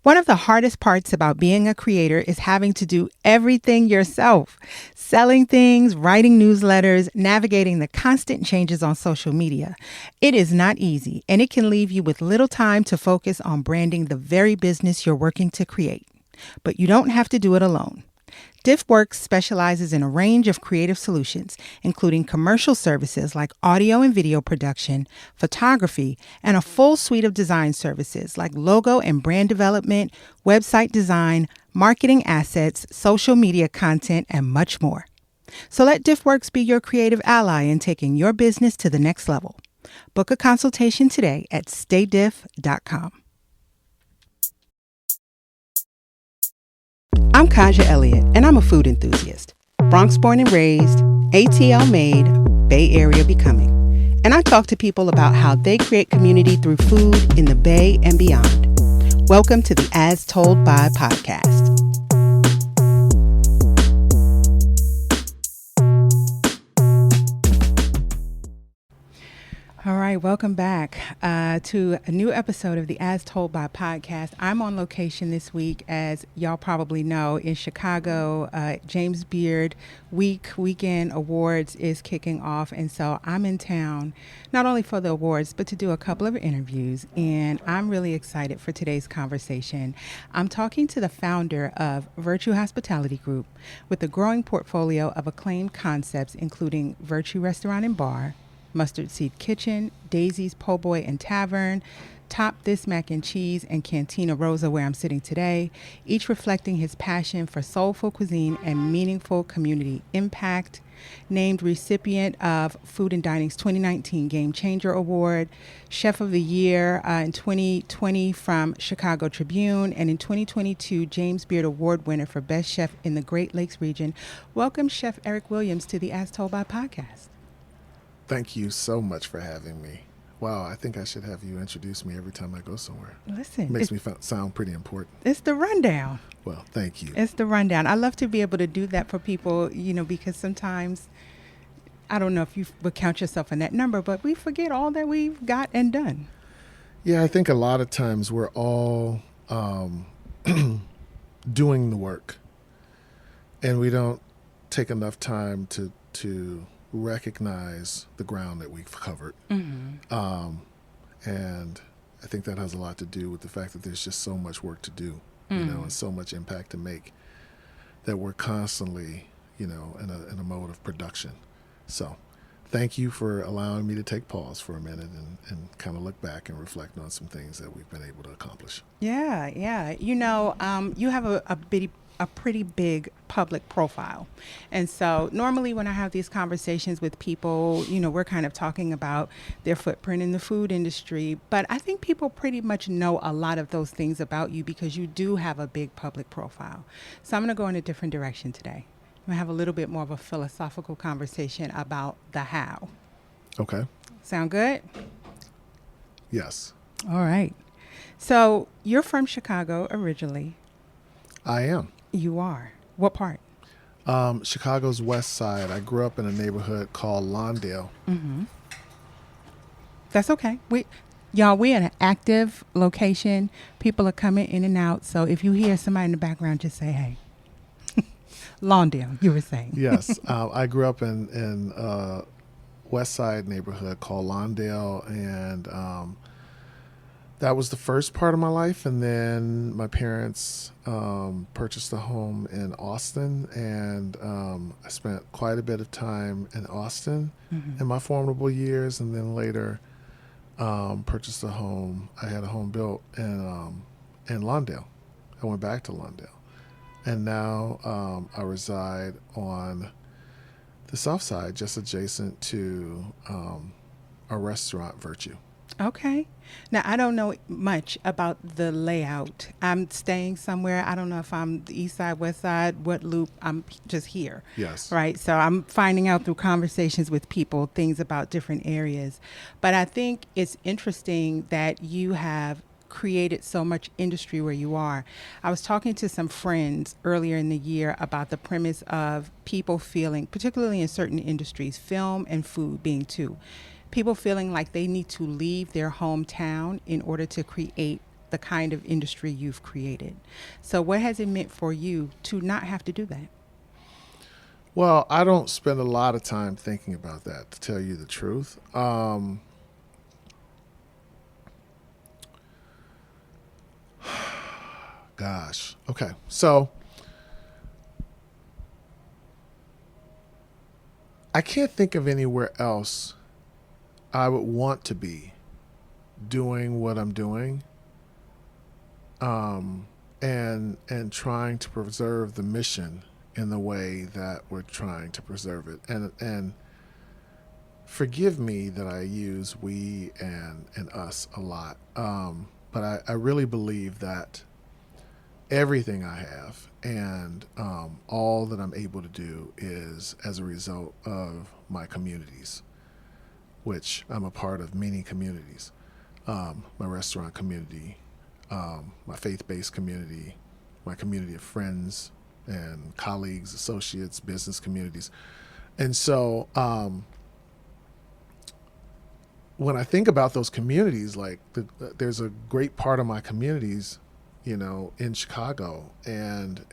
One of the hardest parts about being a creator is having to do everything yourself. Selling things, writing newsletters, navigating the constant changes on social media. It is not easy, and it can leave you with little time to focus on branding the very business you're working to create. But you don't have to do it alone. DiffWorks specializes in a range of creative solutions, including commercial services like audio and video production, photography, and a full suite of design services like logo and brand development, website design, marketing assets, social media content, and much more. So let DiffWorks be your creative ally in taking your business to the next level. Book a consultation today at staydiff.com. I'm Kahja Elliott, and I'm a food enthusiast. Bronx born and raised, ATL made, Bay Area becoming. And I talk to people about how they create community through food in the Bay and beyond. Welcome to the As Told By podcast. All right, welcome back to a new episode of the As Told By podcast. I'm on location this week, as y'all probably know, in Chicago. James Beard Weekend Awards is kicking off, and so I'm in town not only for the awards, but to do a couple of interviews, and I'm really excited for today's conversation. I'm talking to the founder of Virtue Hospitality Group with a growing portfolio of acclaimed concepts, including Virtue Restaurant and Bar, Mustard Seed Kitchen, Daisy's Po' Boy and Tavern, Top This Mac and Cheese, and Cantina Rosa, where I'm sitting today, each reflecting his passion for soulful cuisine and meaningful community impact. Named recipient of Food and Dining's 2019 Game Changer Award, Chef of the Year in 2020 from Chicago Tribune, and in 2022 James Beard Award winner for Best Chef in the Great Lakes region. Welcome, Chef Erick Williams, to the As Told By podcast. Thank you so much for having me. Wow, I think I should have you introduce me every time I go somewhere. Listen. It makes me sound pretty important. It's the rundown. Well, thank you. It's the rundown. I love to be able to do that for people, because sometimes, I don't know if you would count yourself in that number, but we forget all that we've got and done. Yeah, I think a lot of times we're all doing the work, and we don't take enough time to recognize the ground that we've covered. Mm-hmm. And I think that has a lot to do with the fact that there's just so much work to do, and so much impact to make, that we're constantly, in a mode of production. So thank you for allowing me to take pause for a minute and kind of look back and reflect on some things that we've been able to accomplish. Yeah. You have a pretty big public profile. And so normally when I have these conversations with people, we're kind of talking about their footprint in the food industry, but I think people pretty much know a lot of those things about you because you do have a big public profile. So I'm going to go in a different direction today. I'm going to have a little bit more of a philosophical conversation about the how. Okay. Sound good? Yes. All right. So you're from Chicago originally. I am. You are. What part? Chicago's West Side. I grew up in a neighborhood called Lawndale. Mm-hmm. That's okay. We're in an active location. People are coming in and out. So if you hear somebody in the background, just say, hey. Lawndale, you were saying. Yes. I grew up in a West Side neighborhood called Lawndale, and that was the first part of my life. And then my parents purchased a home in Austin, and I spent quite a bit of time in Austin in my formidable years, and then later purchased a home. I had a home built in Lawndale. I went back to Lawndale. And now I reside on the South Side, just adjacent to a restaurant, Virtue. Okay. Now, I don't know much about the layout. I'm staying somewhere. I don't know if I'm the east side, west side, what loop. I'm just here. Yes. Right. So I'm finding out through conversations with people things about different areas. But I think it's interesting that you have created so much industry where you are. I was talking to some friends earlier in the year about the premise of people feeling, particularly in certain industries, film and food being two, people feeling like they need to leave their hometown in order to create the kind of industry you've created. So what has it meant for you to not have to do that? Well, I don't spend a lot of time thinking about that, to tell you the truth. Gosh. Okay. So I can't think of anywhere else I would want to be doing what I'm doing, and trying to preserve the mission in the way that we're trying to preserve it. And forgive me that I use we and us a lot, but I really believe that everything I have and all that I'm able to do is as a result of my communities, which I'm a part of many communities. My restaurant community, my faith-based community, my community of friends and colleagues, associates, business communities. And so when I think about those communities, like there's a great part of my communities, in Chicago, and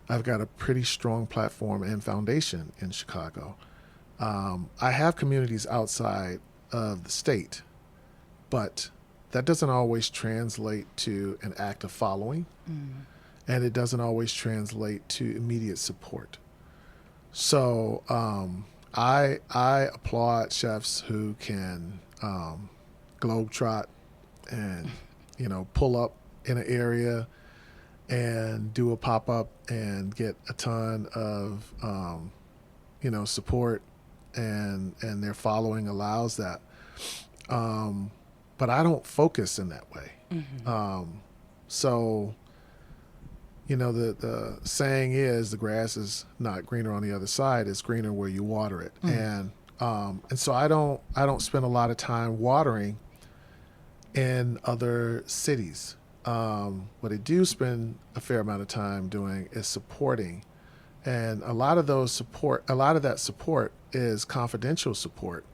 I've got a pretty strong platform and foundation in Chicago. I have communities outside of the state, but that doesn't always translate to an active following, and it doesn't always translate to immediate support. So I applaud chefs who can globetrot and pull up in an area and do a pop-up and get a ton of support, and their following allows that. But I don't focus in that way. So the saying is, the grass is not greener on the other side, it's greener where you water it. And so I don't spend a lot of time watering in other cities. What I do spend a fair amount of time doing is supporting, and a lot of that support is confidential support,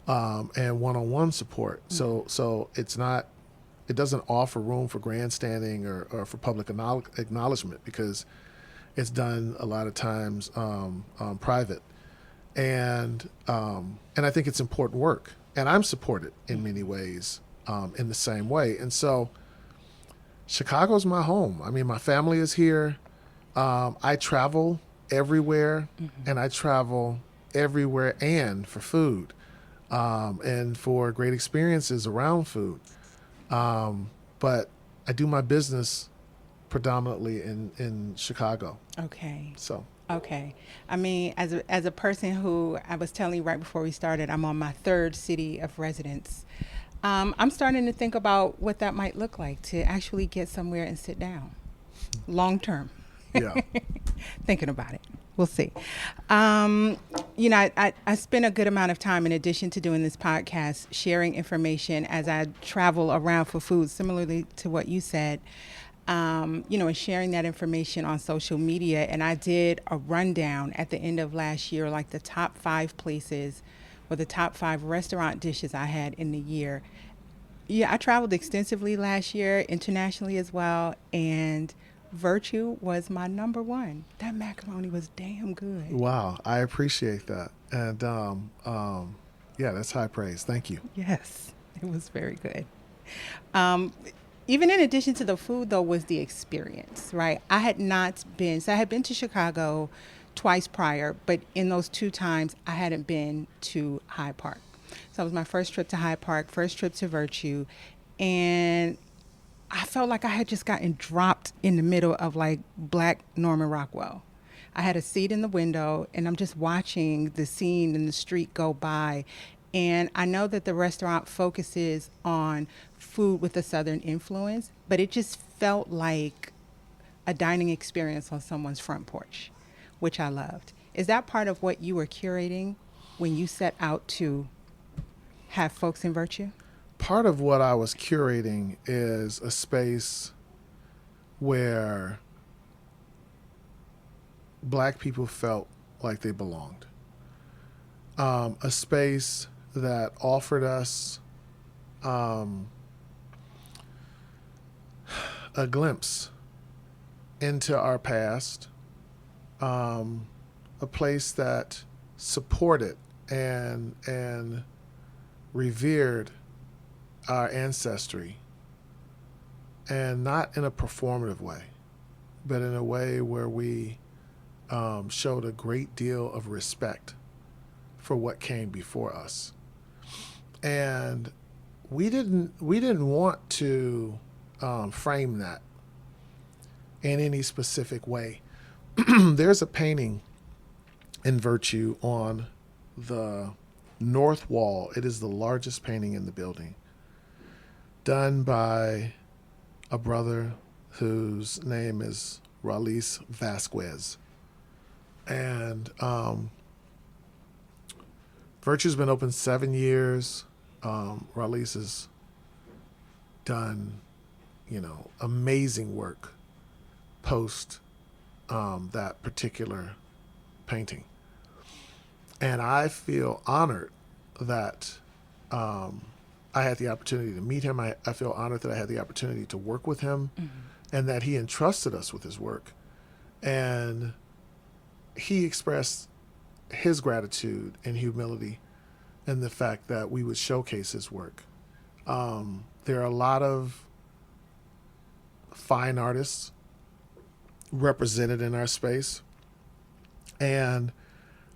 and one-on-one support. So it doesn't offer room for grandstanding or for public acknowledgement, because it's done a lot of times private, and I think it's important work, and I'm supported in many ways in the same way. And so Chicago's my home. I mean, my family is here. I travel everywhere, and I travel everywhere and for food, and for great experiences around food. But I do my business predominantly in Chicago. Okay. So. Okay. I mean, as a person who, I was telling you right before we started, I'm on my third city of residence. I'm starting to think about what that might look like to actually get somewhere and sit down long term. Yeah. Thinking about it. We'll see. I spend a good amount of time, in addition to doing this podcast, sharing information as I travel around for food, similarly to what you said, and sharing that information on social media. And I did a rundown at the end of last year, like the top 5 places or the top 5 restaurant dishes I had in the year. Yeah, I traveled extensively last year, internationally as well, and Virtue was my number 1. That macaroni was damn good. Wow, I appreciate that, and yeah, that's high praise. Thank you. Yes, it was very good. Even in addition to the food, though, was the experience, right? I had been to Chicago twice prior, but in those 2 times, I hadn't been to Hyde Park. So it was my first trip to Hyde Park, first trip to Virtue, and I felt like I had just gotten dropped in the middle of like Black Norman Rockwell. I had a seat in the window, and I'm just watching the scene in the street go by. And I know that the restaurant focuses on food with a Southern influence, but it just felt like a dining experience on someone's front porch, which I loved. Is that part of what you were curating when you set out to have folks in Virtue? Part of what I was curating is a space where Black people felt like they belonged. A space that offered us a glimpse into our past, a place that supported and revered our ancestry, and not in a performative way, but in a way where we showed a great deal of respect for what came before us. And we didn't want to frame that in any specific way. There's a painting in Virtue on the north wall. It is the largest painting in the building, done by a brother whose name is Raleigh Vasquez. And Virtue's been open 7 years. Raleigh has done, amazing work post that particular painting. And I feel honored that I had the opportunity to meet him. I feel honored that I had the opportunity to work with him, and that he entrusted us with his work. And he expressed his gratitude and humility in the fact that we would showcase his work. There are a lot of fine artists represented in our space, and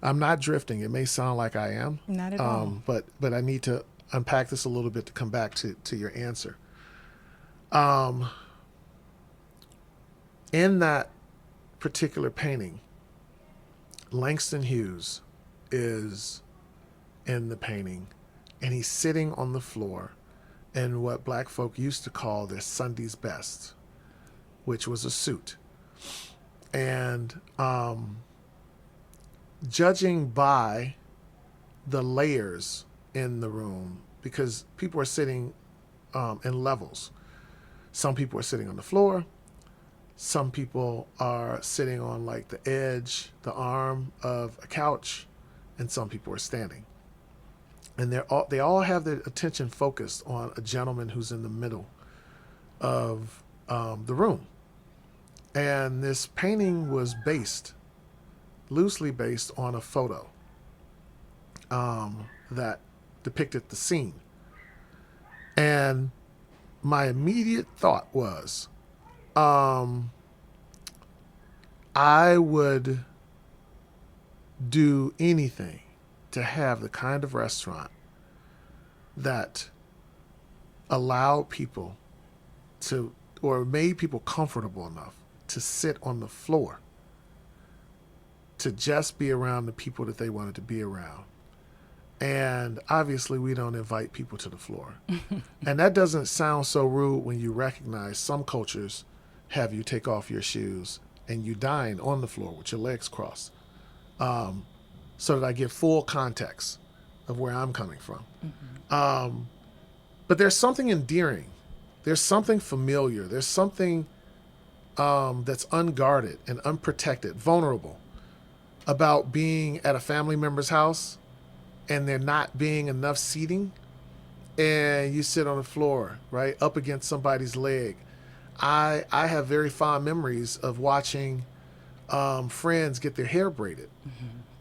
I'm not drifting. It may sound like I am. Not at all. But I need to unpack this a little bit to come back to your answer. In that particular painting, Langston Hughes is in the painting, and he's sitting on the floor in what black folk used to call their Sunday's best, which was a suit. And judging by the layers in the room, because people are sitting in levels. Some people are sitting on the floor. Some people are sitting on like the edge, the arm of a couch, and some people are standing. And they all have their attention focused on a gentleman who's in the middle of the room. And this painting was loosely based on a photo that depicted the scene. And my immediate thought was, I would do anything to have the kind of restaurant that allowed people to, or made people comfortable enough to sit on the floor, to just be around the people that they wanted to be around. And obviously we don't invite people to the floor. And that doesn't sound so rude when you recognize some cultures have you take off your shoes and you dine on the floor with your legs crossed, so that I get full context of where I'm coming from. But there's something endearing. There's something familiar. There's something that's unguarded and unprotected, vulnerable, about being at a family member's house and there not being enough seating, and you sit on the floor, right, up against somebody's leg. I have very fond memories of watching friends get their hair braided.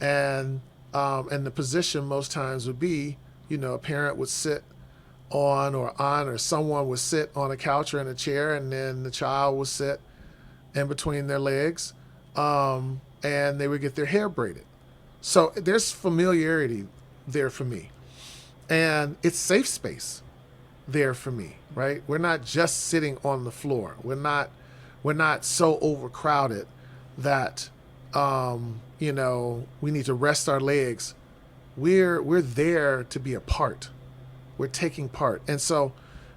And the position most times would be, a parent would sit or someone would sit on a couch or in a chair, and then the child would sit in between their legs, and they would get their hair braided. So there's familiarity there for me. And it's safe space there for me, right? We're not just sitting on the floor. We're not so overcrowded that we need to rest our legs. We're there to be a part. We're taking part. And so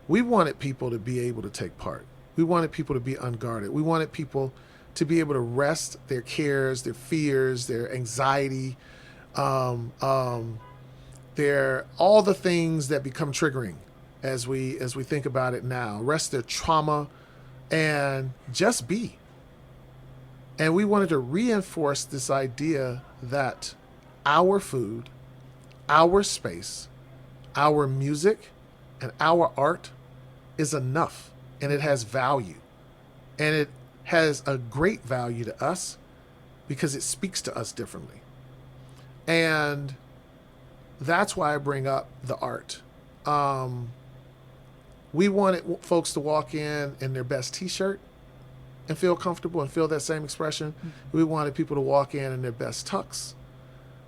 we wanted people to be able to take part. We wanted people to be unguarded. We wanted people to be able to rest their cares, their fears, their anxiety, their all the things that become triggering as we think about it now. Rest their trauma and just be. And we wanted to reinforce this idea that our food, our space, our music, and our art is enough, and it has value. And it has a great value to us because it speaks to us differently. And that's why I bring up the art. We wanted folks to walk in their best t-shirt and feel comfortable and feel that same expression. Mm-hmm. We wanted people to walk in their best tux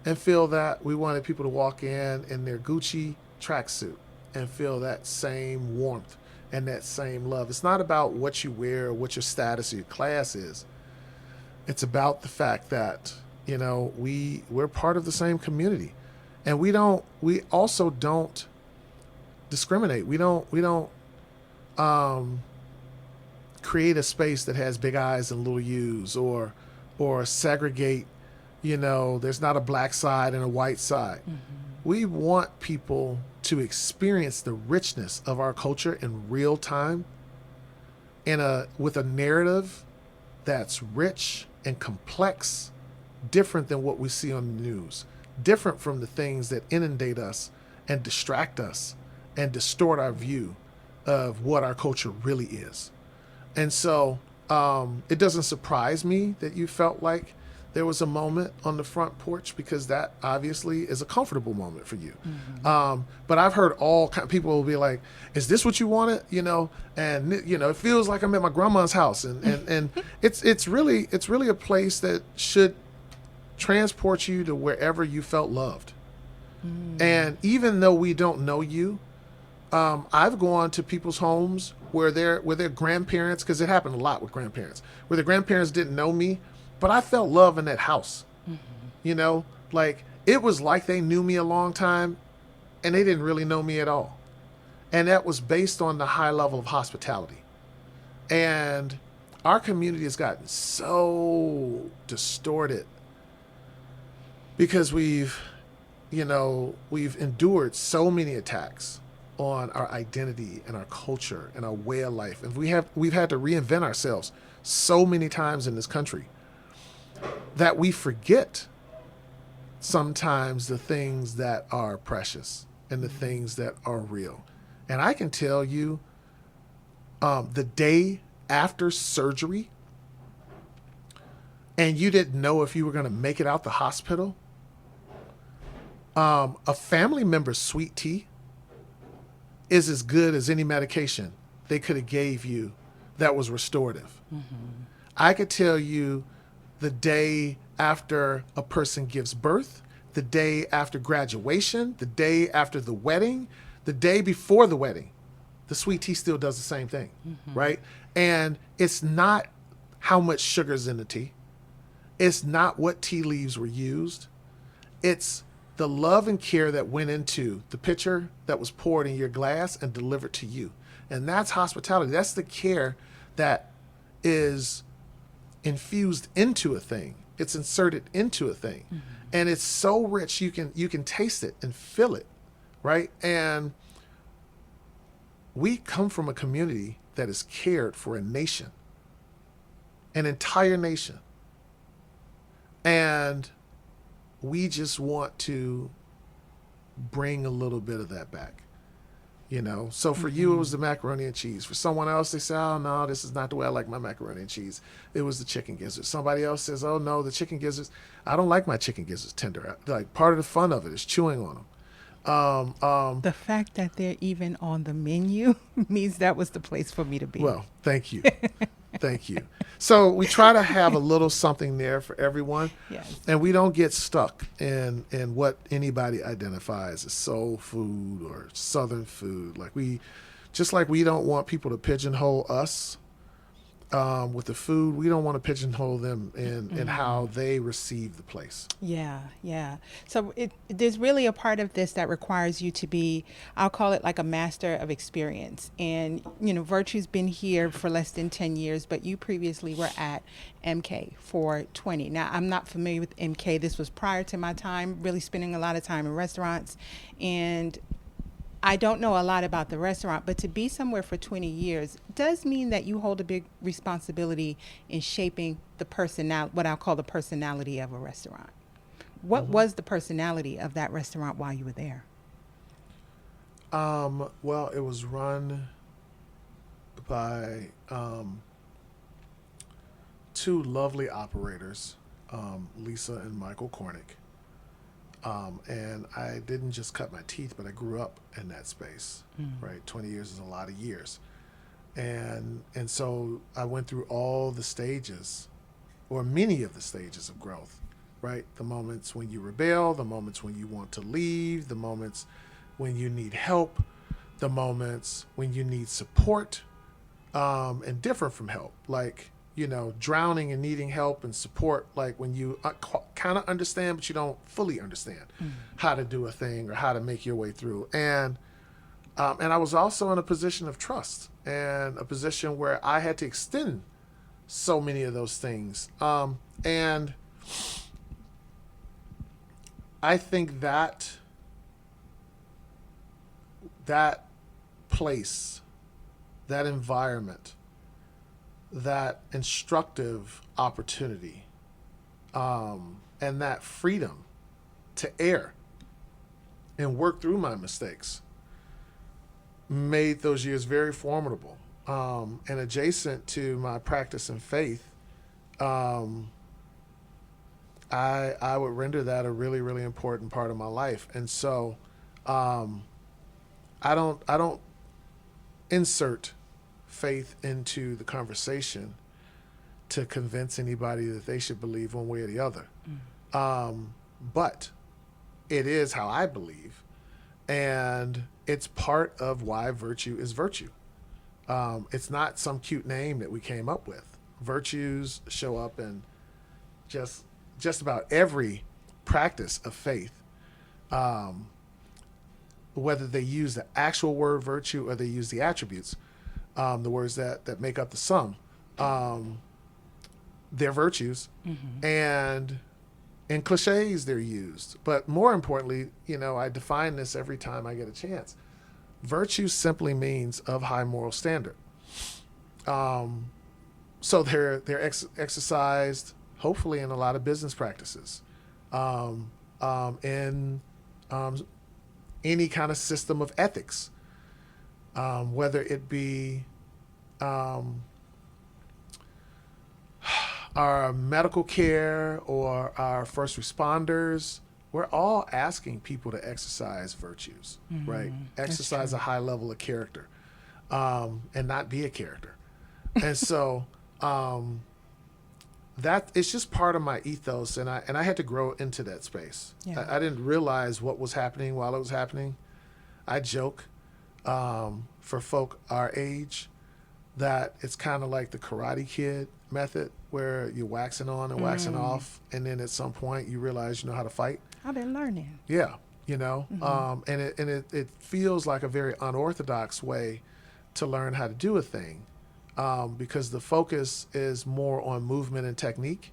and feel that. We wanted people to walk in their Gucci tracksuit and feel that same warmth and that same love. It's not about what you wear or what your status or your class is. It's about the fact that, you know, we're part of the same community. And we also don't discriminate. We don't create a space that has big I's and little U's or segregate, you know, there's not a black side and a white side. Mm-hmm. We want people to experience the richness of our culture in real time with a narrative that's rich and complex, different than what we see on the news, different from the things that inundate us and distract us and distort our view of what our culture really is. And so it doesn't surprise me that you felt like there was a moment on the front porch, because that obviously is a comfortable moment for you. Mm-hmm. But I've heard all kind of people will be like, is this what you wanted? You know, and you know, it feels like I'm at my grandma's house. And it's really a place that should transport you to wherever you felt loved. Mm. And even though we don't know you, I've gone to people's homes where their grandparents, because it happened a lot with grandparents, where the grandparents didn't know me, but I felt love in that house. Mm-hmm. You know, like it was like they knew me a long time and they didn't really know me at all. And that was based on the high level of hospitality. And our community has gotten so distorted because we've endured so many attacks on our identity and our culture and our way of life. And we've had to reinvent ourselves so many times in this country that we forget sometimes the things that are precious and the things that are real. And I can tell you, the day after surgery and you didn't know if you were going to make it out the hospital, a family member's sweet tea is as good as any medication they could have gave you that was restorative. Mm-hmm. I could tell you the day after a person gives birth, the day after graduation, the day after the wedding, the day before the wedding, the sweet tea still does the same thing, mm-hmm. right? And it's not how much sugar's in the tea. It's not what tea leaves were used. It's the love and care that went into the pitcher that was poured in your glass and delivered to you. And that's hospitality. That's the care that is infused into a thing. It's inserted into a thing. Mm-hmm. And it's so rich, you can taste it and feel it, right? And we come from a community that is cared for a nation, an entire nation. And we just want to bring a little bit of that back, you know? So for mm-hmm. you, it was the macaroni and cheese. For someone else, they say, oh, no, this is not the way I like my macaroni and cheese. It was the chicken gizzards. Somebody else says, oh, no, the chicken gizzards, I don't like my chicken gizzards tender. Like, part of the fun of it is chewing on them. The fact that they're even on the menu means that was the place for me to be. Well, thank you. Thank you. So we try to have a little something there for everyone. Yes. And we don't get stuck in what anybody identifies as soul food or Southern food. Like we don't want people to pigeonhole us with the food. We don't want to pigeonhole them in how they receive the place. Yeah. So there's really a part of this that requires you to be, I'll call it like a master of experience. And, you know, Virtue's been here for less than 10 years, but you previously were at MK for 20. Now, I'm not familiar with MK. This was prior to my time, really spending a lot of time in restaurants. And I don't know a lot about the restaurant, but to be somewhere for 20 years does mean that you hold a big responsibility in shaping what I'll call the personality of a restaurant. What mm-hmm. was the personality of that restaurant while you were there? Well, it was run by two lovely operators, Lisa and Michael Cornick. And I didn't just cut my teeth, but I grew up in that space, right? 20 years is a lot of years. And so I went through all the stages, or many of the stages of growth, right? The moments when you rebel, the moments when you want to leave, the moments when you need help, the moments when you need support, and different from help, like, drowning and needing help and support, like when you kind of understand, but you don't fully understand how to do a thing or how to make your way through. And I was also in a position of trust and a position where I had to extend so many of those things. And I think that place, that environment, that instructive opportunity, and that freedom to err and work through my mistakes made those years very formidable. And adjacent to my practice and faith, I would render that a really, really important part of my life. And so I don't insert faith into the conversation to convince anybody that they should believe one way or the other. But it is how I believe, and it's part of why virtue is virtue. It's not some cute name that we came up with. Virtues show up in just about every practice of faith, whether they use the actual word virtue or they use the attributes, the words that make up the sum. They're virtues, and in cliches they're used. But more importantly, I define this every time I get a chance. Virtue simply means of high moral standard. So they're exercised, hopefully, in a lot of business practices, in any kind of system of ethics, whether it be our medical care or our first responders. We're all asking people to exercise virtues, right? Exercise a high level of character, and not be a character. And so that it's just part of my ethos, and I had to grow into that space. Yeah. I didn't realize what was happening while it was happening. I joke for folk our age that it's kind of like the Karate Kid method, where you're waxing on and waxing off, and then at some point you realize you know how to fight. I've been learning. Yeah, and it feels like a very unorthodox way to learn how to do a thing, because the focus is more on movement and technique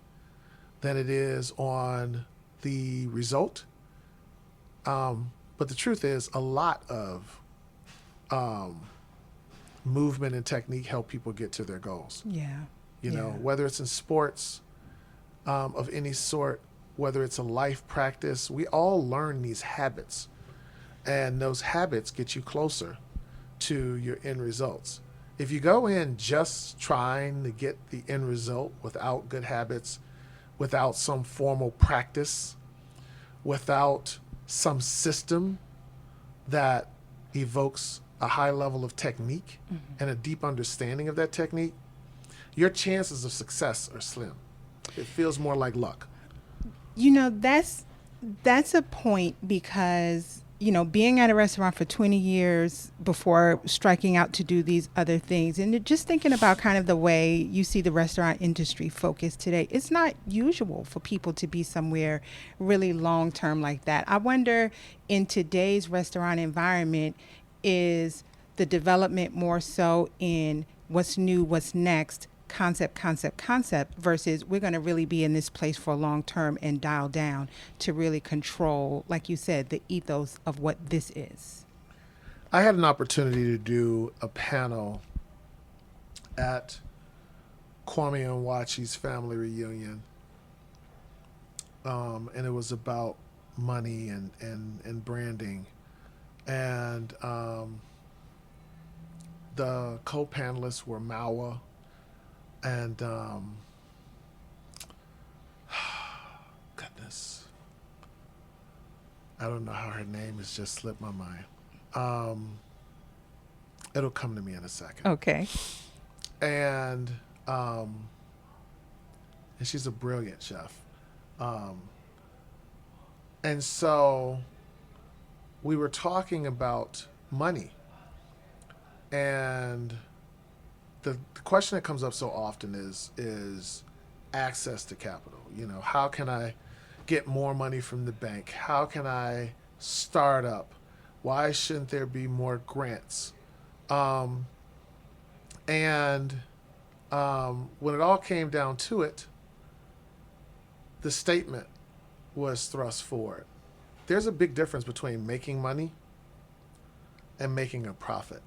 than it is on the result. But the truth is, a lot of movement and technique help people get to their goals. Yeah. Whether it's in sports of any sort, whether it's a life practice, we all learn these habits, and those habits get you closer to your end results. If you go in just trying to get the end result without good habits, without some formal practice, without some system that evokes a high level of technique and a deep understanding of that technique, your chances of success are slim. It feels more like luck. That's a point, because being at a restaurant for 20 years before striking out to do these other things, and just thinking about kind of the way you see the restaurant industry focused today, it's not usual for people to be somewhere really long term like that. I wonder, in today's restaurant environment, is the development more so in what's new, what's next, concept versus we're going to really be in this place for a long term and dial down to really control, like you said, the ethos of what this is? I had an opportunity to do a panel at Kwame Onwuachi's family reunion, and it was about money and branding, and the co-panelists were Mawa and goodness. I don't know how her name has just slipped my mind. It'll come to me in a second. Okay. And she's a brilliant chef. And so we were talking about money. And the question that comes up so often is access to capital. You know, how can I get more money from the bank? How can I start up? Why shouldn't there be more grants? And when it all came down to it, the statement was thrust forward. There's a big difference between making money and making a profit.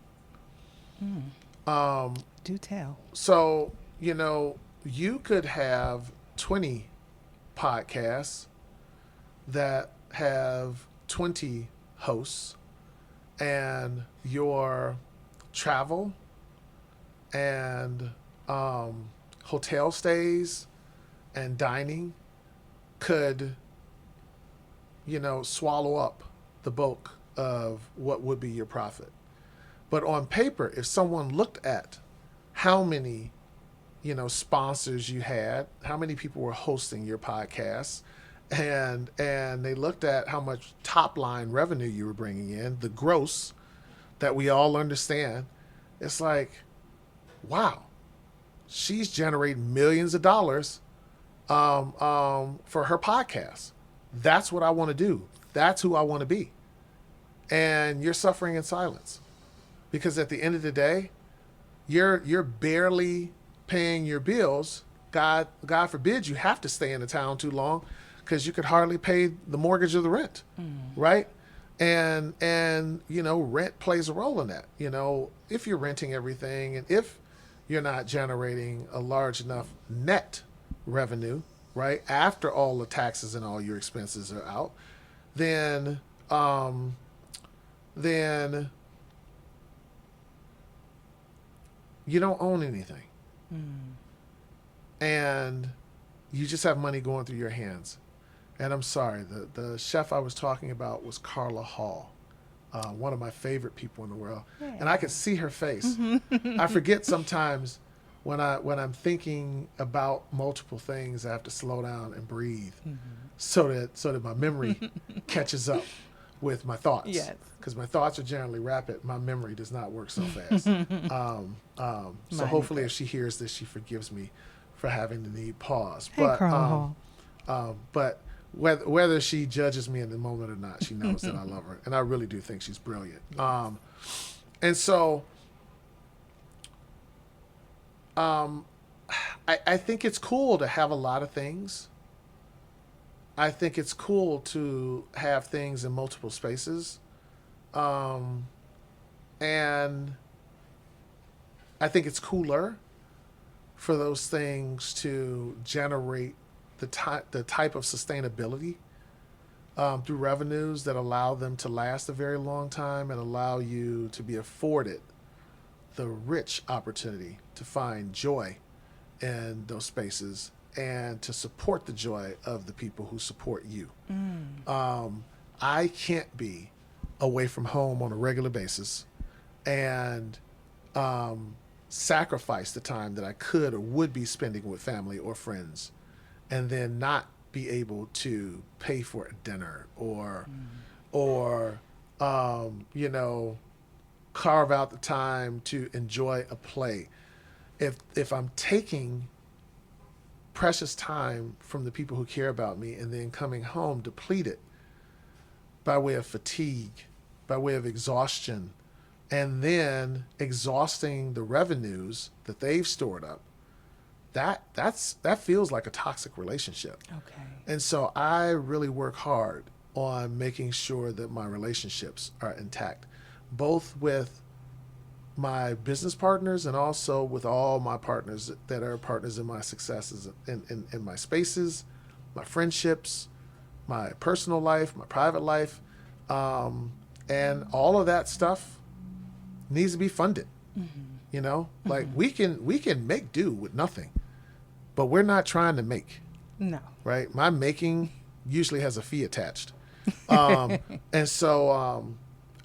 Do tell. So, you know, you could have 20 podcasts that have 20 hosts, and your travel and hotel stays and dining could, you know, swallow up the bulk of what would be your profit. But on paper, if someone looked at how many, you know, sponsors you had, how many people were hosting your podcast, and they looked at how much top line revenue you were bringing in, the gross that we all understand, it's like, wow, she's generating millions of dollars for her podcast. That's what I want to do. That's who I want to be. And you're suffering in silence, because at the end of the day, you're barely paying your bills. God forbid you have to stay in the town too long, because you could hardly pay the mortgage or the rent, right? And you know, rent plays a role in that. You know, if you're renting everything, and if you're not generating a large enough net revenue, right, after all the taxes and all your expenses are out, then you don't own anything. And you just have money going through your hands. And I'm sorry, the chef I was talking about was Carla Hall, one of my favorite people in the world. Yeah. And I could see her face. I forget sometimes when I'm thinking about multiple things, I have to slow down and breathe, so that my memory catches up with my thoughts. Yes. Because my thoughts are generally rapid. My memory does not work so fast. So hopefully if she hears this, she forgives me for having to need pause. Hey, Carla Hall. But whether she judges me in the moment or not, she knows that I love her. And I really do think she's brilliant. Yes. And so I think it's cool to have a lot of things. I think it's cool to have things in multiple spaces. And I think it's cooler for those things to generate the type of sustainability through revenues that allow them to last a very long time and allow you to be afforded the rich opportunity to find joy in those spaces and to support the joy of the people who support you. I can't be away from home on a regular basis and sacrifice the time that I could or would be spending with family or friends, and then not be able to pay for a dinner or you know, carve out the time to enjoy a play. If I'm taking precious time from the people who care about me and then coming home depleted by way of fatigue, by way of exhaustion, and then exhausting the revenues that they've stored up, that feels like a toxic relationship. Okay. And so I really work hard on making sure that my relationships are intact, both with my business partners and also with all my partners that are partners in my successes in my spaces, my friendships, my personal life, my private life, and all of that stuff needs to be funded. You know, like we can make do with nothing, but we're not trying to make. No. Right? My making usually has a fee attached. And so,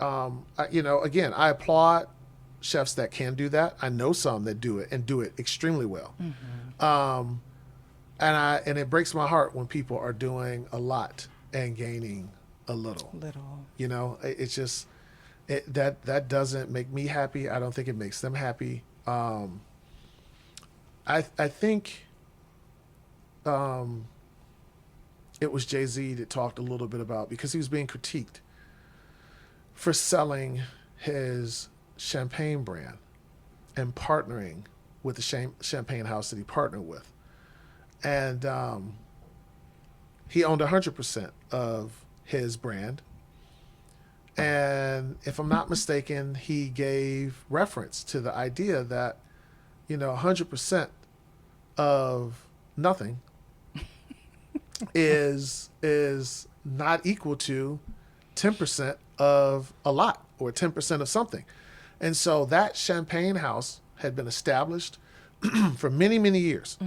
again, I applaud chefs that can do that. I know some that do it and do it extremely well. And it breaks my heart when people are doing a lot and gaining a little. It's just that doesn't make me happy. I don't think it makes them happy. I think it was Jay-Z that talked a little bit about, because he was being critiqued for selling his champagne brand and partnering with the champagne house that he partnered with. And he owned 100% of his brand. And if I'm not mistaken, he gave reference to the idea that, 100% of nothing is not equal to 10% of a lot, or 10% of something. And so that champagne house had been established for many, many years,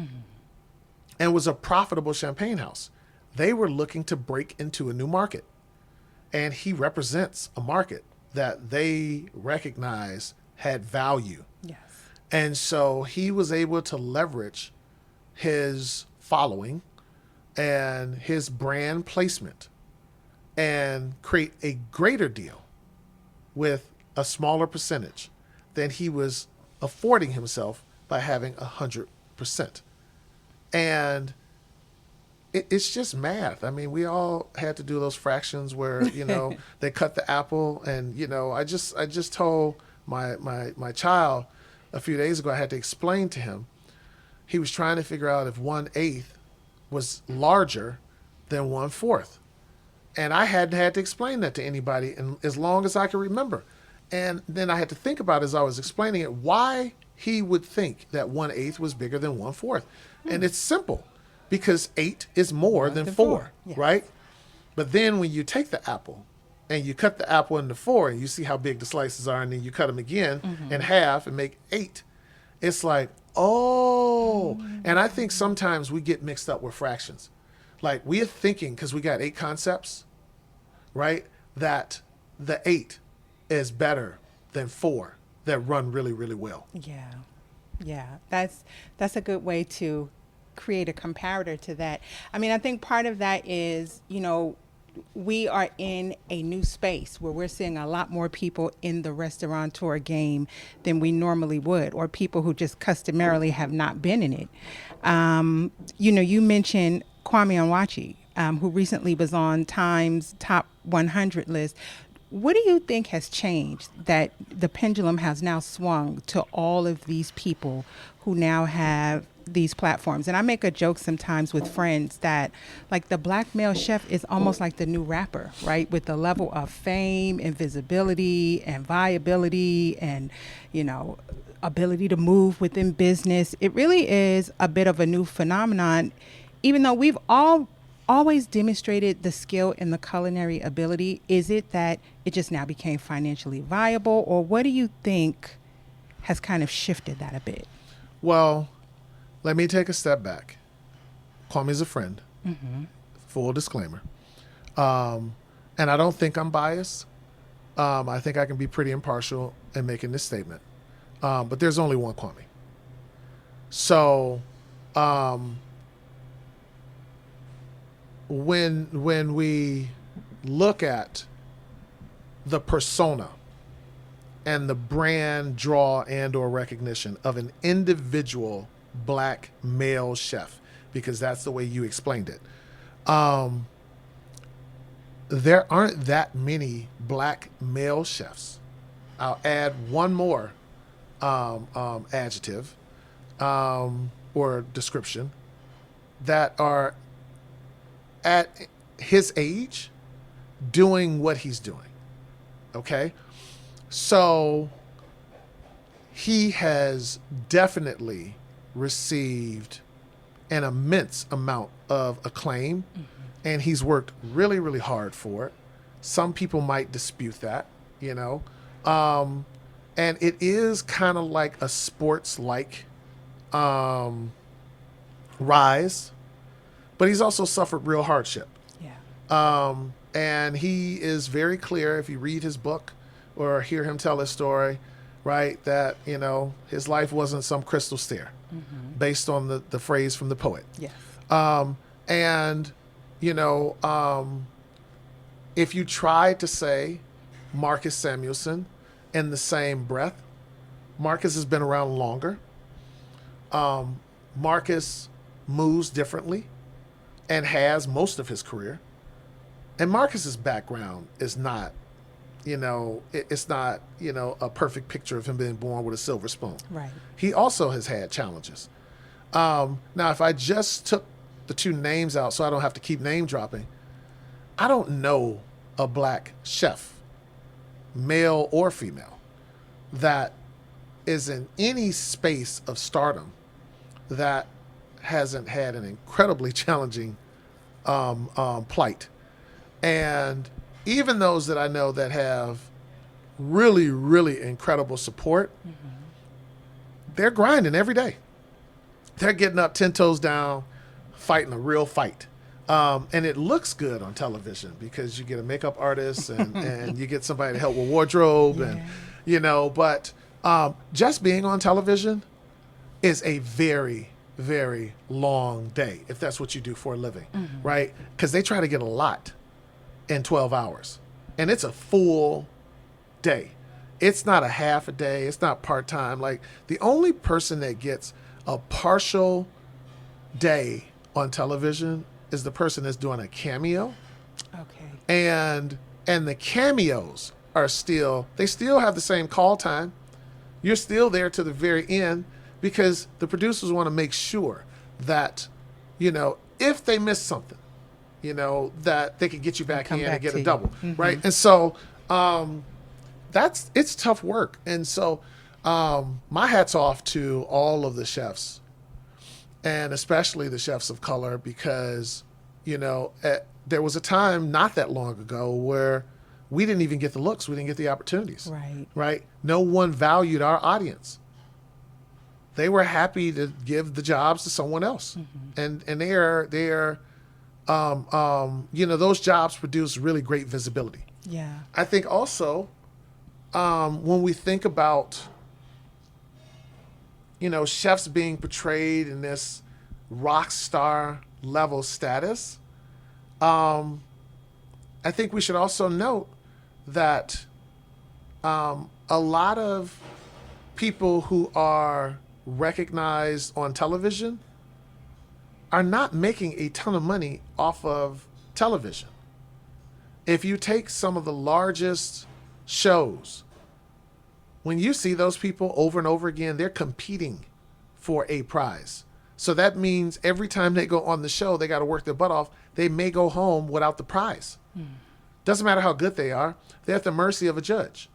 and was a profitable champagne house. They were looking to break into a new market, and he represents a market that they recognize had value. Yes. And so he was able to leverage his following and his brand placement and create a greater deal with a smaller percentage than he was affording himself by having 100%. And it's just math. I mean, we all had to do those fractions where, they cut the apple. And, I just told my child a few days ago, I had to explain to him. He was trying to figure out if 1/8 was larger than 1/4. And I hadn't had to explain that to anybody in as long as I can remember. And then I had to think about, as I was explaining it, why he would think that 1/8 was bigger than 1/4. And it's simple, because 8 is more than 4, yes. Right? But then when you take the apple and you cut the apple into 4, and you see how big the slices are, and then you cut them again in half and make 8, it's like, oh. And I think sometimes we get mixed up with fractions. Like, we're thinking, because we got 8 concepts, right, that the 8 is better than 4 that run really, really well. Yeah. That's a good way to create a comparator to that. I mean, I think part of that is, we are in a new space where we're seeing a lot more people in the restaurateur game than we normally would, or people who just customarily have not been in it. You mentioned Kwame Onwuachi, who recently was on Time's top 100 list. What do you think has changed that the pendulum has now swung to all of these people who now have these platforms? And I make a joke sometimes with friends that, like, the black male chef is almost like the new rapper, right? With the level of fame and visibility and viability and, ability to move within business. It really is a bit of a new phenomenon, even though we've always demonstrated the skill and the culinary ability. Is it that it just now became financially viable, or what do you think has kind of shifted that a bit? Well, let me take a step back. Kwame's a friend. Full disclaimer. And I don't think I'm biased. I think I can be pretty impartial in making this statement. But there's only one Kwame. So when we look at the persona and the brand draw and or recognition of an individual black male chef, because that's the way you explained it, there aren't that many black male chefs. I'll add one more adjective or description that are at his age doing what he's doing. Okay? So he has definitely received an immense amount of acclaim, and he's worked really, really hard for it. Some people might dispute that, and it is kind of like a sports-like rise, but he's also suffered real hardship. Yeah. And he is very clear if you read his book or hear him tell his story, right, that, his life wasn't some crystal stair based on the phrase from the poet. Yes. And, if you try to say Marcus Samuelsson in the same breath, Marcus has been around longer. Marcus moves differently and has most of his career. And Marcus's background is not, it's not, a perfect picture of him being born with a silver spoon. Right. He also has had challenges. Now, if I just took the two names out so I don't have to keep name dropping, I don't know a black chef, male or female, that is in any space of stardom that hasn't had an incredibly challenging plight. And even those that I know that have really, really incredible support, they're grinding every day. They're getting up 10 toes down, fighting a real fight. And it looks good on television because you get a makeup artist and you get somebody to help with wardrobe but just being on television is a very, very long day if that's what you do for a living, right? Because they try to get a lot in 12 hours and it's a full day. It's not a half a day. It's not part-time. Like the only person that gets a partial day on television is the person that's doing a cameo. Okay. And the cameos are they still have the same call time. You're still there to the very end because the producers want to make sure that, if they miss something, that they can get you back in and get a double, right? And so it's tough work. And so my hat's off to all of the chefs and especially the chefs of color because, there was a time not that long ago where we didn't even get the looks. We didn't get the opportunities. Right? No one valued our audience. They were happy to give the jobs to someone else. And they are those jobs produce really great visibility. Yeah. I think also when we think about, chefs being portrayed in this rock star level status, I think we should also note that a lot of people who are recognized on television are not making a ton of money off of television. If you take some of the largest shows, when you see those people over and over again, they're competing for a prize. So that means every time they go on the show, they got to work their butt off. They may go home without the prize. Doesn't matter how good they are. They're at the mercy of a judge.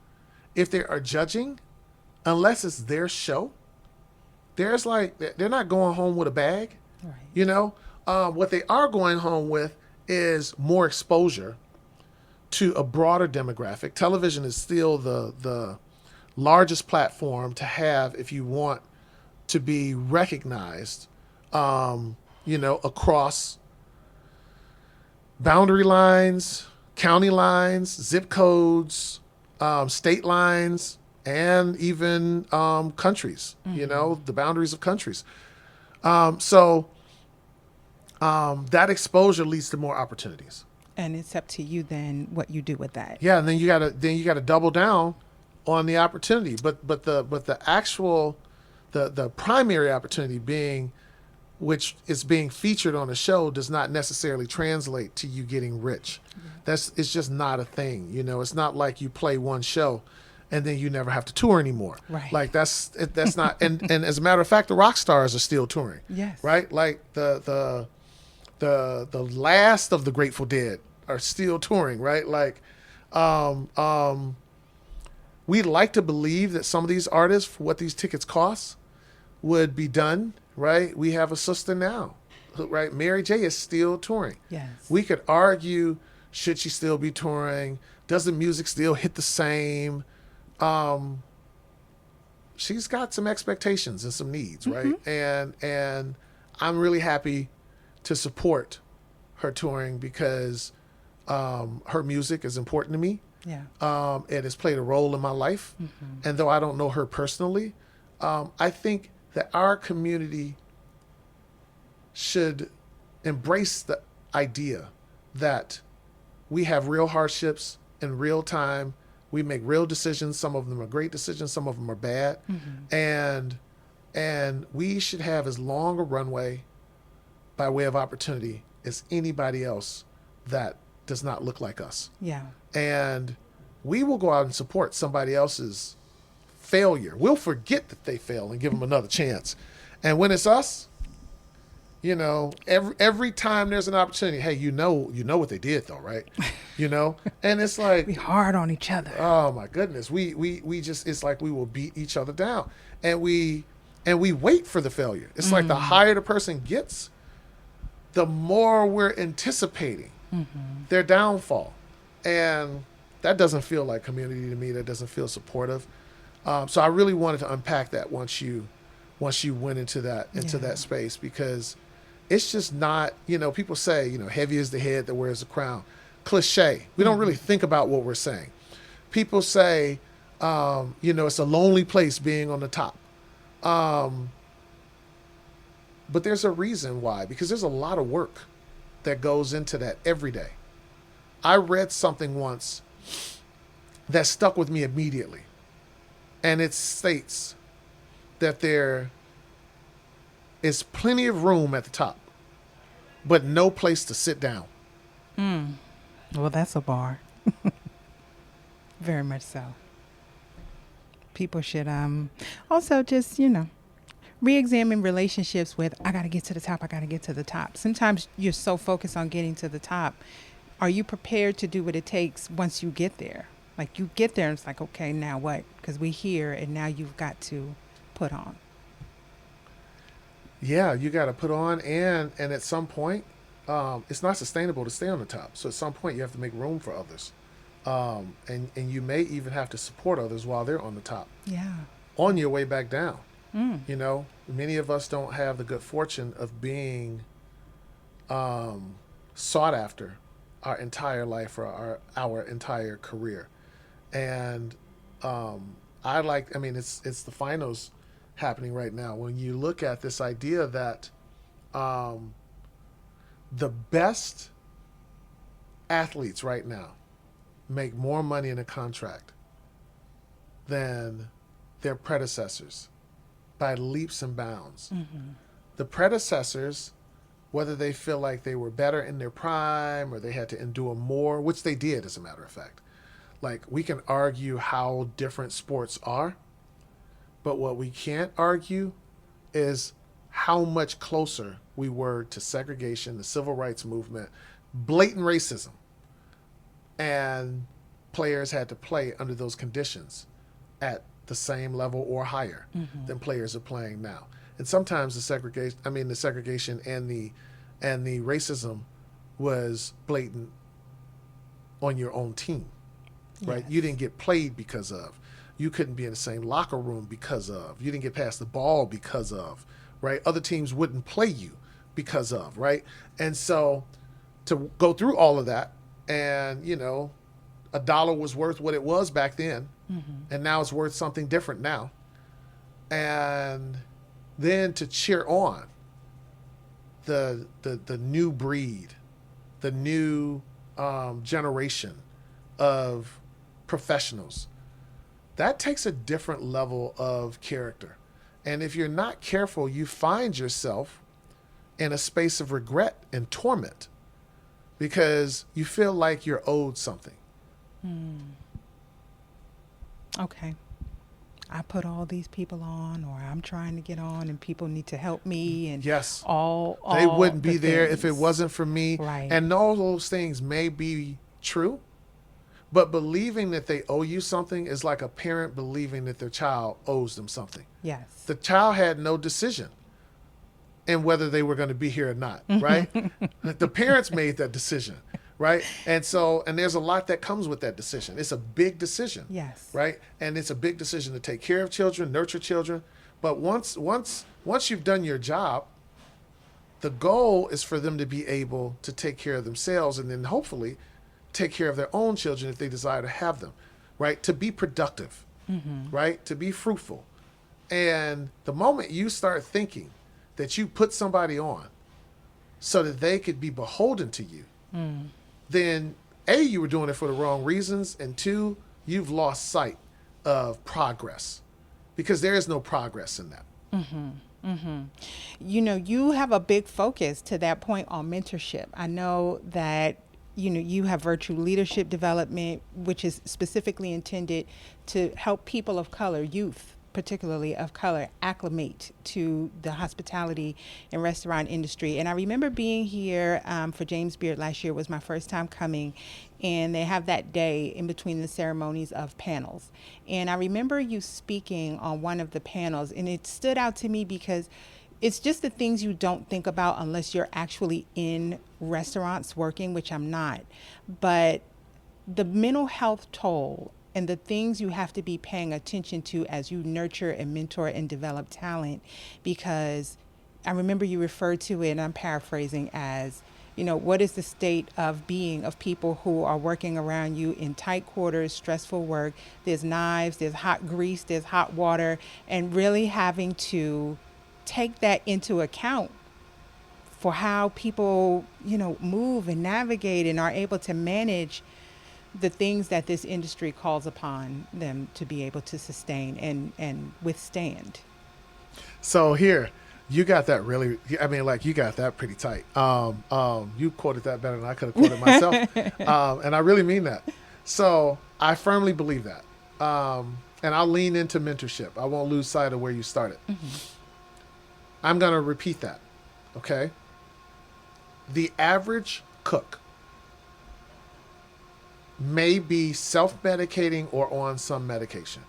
If they are judging, unless it's their show, they're not going home with a bag. Right. What they are going home with is more exposure to a broader demographic. Television is still the largest platform to have if you want to be recognized, across boundary lines, county lines, zip codes, state lines, and even countries, the boundaries of countries. So that exposure leads to more opportunities. And it's up to you then what you do with that. Yeah, and then you gotta double down on the opportunity. But the actual the primary opportunity being which is being featured on a show does not necessarily translate to you getting rich. It's just not a thing. It's not like you play one show and then you never have to tour anymore. Right. Like that's not and as a matter of fact, the rock stars are still touring. Yes. Right? Like the last of the Grateful Dead are still touring, right? Like we'd like to believe that some of these artists, for what these tickets cost, would be done, right? We have a sister now, right? Mary J is still touring. Yes. We could argue, should she still be touring? Does the music still hit the same? She's got some expectations and some needs, right? And I'm really happy to support her touring because Her music is important to me. Yeah. It has played a role in my life. And though I don't know her personally, I think that our community should embrace the idea that we have real hardships in real time. We make real decisions. Some of them are great decisions. Some of them are bad. And we should have as long a runway by way of opportunity as anybody else that does not look like us. Yeah. And we will go out and support somebody else's failure. We'll forget that they failed and give them another chance. And when it's us, you know, every time there's an opportunity, hey, you know what they did though, right? You know, and it's like We hard on each other. oh my goodness, we just, it's like we will beat each other down, and we wait for the failure. It's like the higher the person gets, the more we're anticipating their downfall, and that doesn't feel like community to me. That doesn't feel supportive. So I really wanted to unpack that once you went into that space, because it's just not, you know, people say, you know, heavy is the head that wears the crown. Cliche. We don't really think about what we're saying. People say, you know, it's a lonely place being on the top. But there's a reason why, because there's a lot of work that goes into that every day. I read something once that stuck with me immediately. And it states that there is plenty of room at the top, but no place to sit down. Well, that's a bar. Very much so. People should also just, you know, re-examine relationships with, I got to get to the top. I got to get to the top. Sometimes you're so focused on getting to the top. Are you prepared to do what it takes once you get there? Like you get there and it's like, okay, now what? Because we're here and now you've got to put on. Yeah, you got to put on, and at some point, it's not sustainable to stay on the top. So at some point, you have to make room for others, and you may even have to support others while they're on the top. Yeah. On your way back down. You know, many of us don't have the good fortune of being sought after our entire life or our entire career, and it's the finals happening right now. When you look at this idea that the best athletes right now make more money in a contract than their predecessors by leaps and bounds. The predecessors, whether they feel like they were better in their prime or they had to endure more, which they did, as a matter of fact. Like, we can argue how different sports are, but what we can't argue is how much closer we were to segregation, the civil rights movement, blatant racism, and players had to play under those conditions at the same level or higher than players are playing now. And sometimes the segregation and the racism was blatant on your own team, right? Yes. You didn't get played because of. You couldn't be in the same locker room because of. You didn't get past the ball because of, right? Other teams wouldn't play you because of, right? And so to go through all of that, and, you know, $1 was worth what it was back then, and now it's worth something different now. And then to cheer on the new breed, the new generation of professionals, that takes a different level of character. And if you're not careful, you find yourself in a space of regret and torment because you feel like you're owed something. Okay. I put all these people on, or I'm trying to get on, and people need to help me, and yes, all they wouldn't be there things. if it wasn't for me. Right. And all those things may be true, but believing that they owe you something is like a parent believing that their child owes them something. Yes. The child had no decision in whether they were going to be here or not, right? The parents made that decision, right? And there's a lot that comes with that decision. It's a big decision. Yes. Right? And it's a big decision to take care of children, nurture children. But once you've done your job, the goal is for them to be able to take care of themselves, and then hopefully take care of their own children if they desire to have them, right? To be productive, right? To be fruitful. And the moment you start thinking that you put somebody on so that they could be beholden to you, then A, you were doing it for the wrong reasons, and two, you've lost sight of progress, because there is no progress in that. You know, you have a big focus to that point on mentorship. I know that, you know, you have virtual leadership development, which is specifically intended to help people of color, youth particularly of color, acclimate to the hospitality and restaurant industry. And I remember being here for James Beard last year. It was my first time coming, and they have that day in between the ceremonies of panels. And I remember you speaking on one of the panels, and it stood out to me because it's just the things you don't think about unless you're actually in restaurants working, which I'm not. But the mental health toll and the things you have to be paying attention to as you nurture and mentor and develop talent, because I remember you referred to it, and I'm paraphrasing, as, you know, what is the state of being of people who are working around you in tight quarters, stressful work, there's knives, there's hot grease, there's hot water, and really having to take that into account for how people, you know, move and navigate and are able to manage the things that this industry calls upon them to be able to sustain and withstand. So here, you got that really, I mean, like, you got that pretty tight. You quoted that better than I could have quoted myself. And I really mean that. So I firmly believe that. And I'll lean into mentorship. I won't lose sight of where you started. I'm going to repeat that. Okay. The average cook may be self-medicating or on some medication,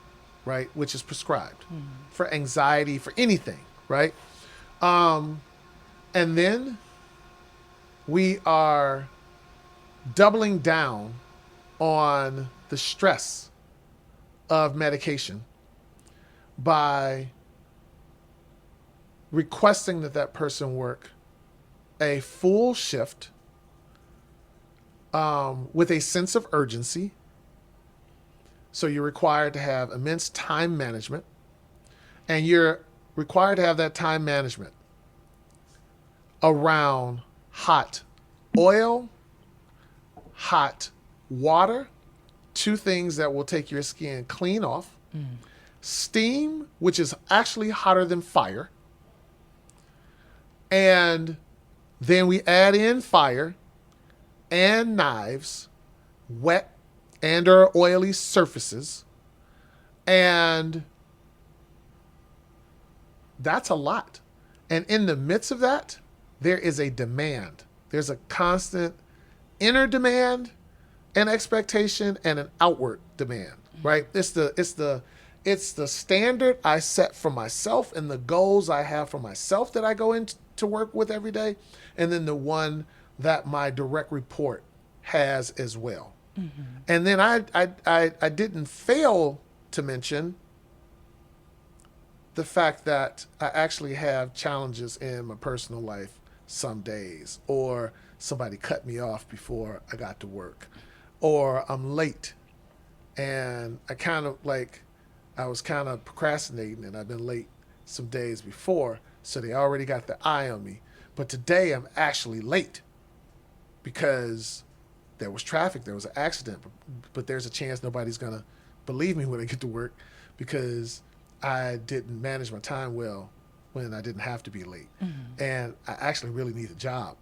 right? Which is prescribed for anxiety, for anything, right? And then we are doubling down on the stress of medication by requesting that that person work a full shift with a sense of urgency. So you're required to have immense time management, and you're required to have that time management around hot oil, hot water, two things that will take your skin clean off, steam, which is actually hotter than fire, and then we add in fire and knives, wet and or oily surfaces, and that's a lot. And in the midst of that, there is a demand. There's a constant inner demand and expectation and an outward demand, right? It's the standard I set for myself and the goals I have for myself that I go into work with every day, and then the one that my direct report has as well. And then I didn't fail to mention the fact that I actually have challenges in my personal life some days, or somebody cut me off before I got to work, or I'm late and I was kind of procrastinating and I've been late some days before, so they already got the eye on me. But today I'm actually late because there was traffic, there was an accident, but there's a chance nobody's going to believe me when I get to work because I didn't manage my time well when I didn't have to be late. And I actually really need a job.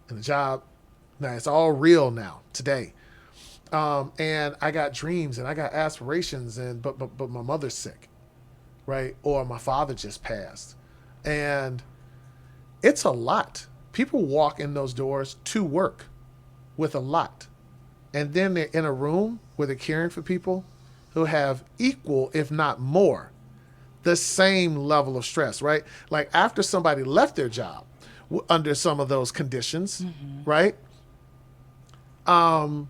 And the job, now it's all real now, today. And I got dreams and I got aspirations, but my mother's sick, right? Or my father just passed. And it's a lot. People walk in those doors to work with a lot. And then they're in a room where they're caring for people who have equal, if not more, the same level of stress, right? Like after somebody left their job under some of those conditions, right? Then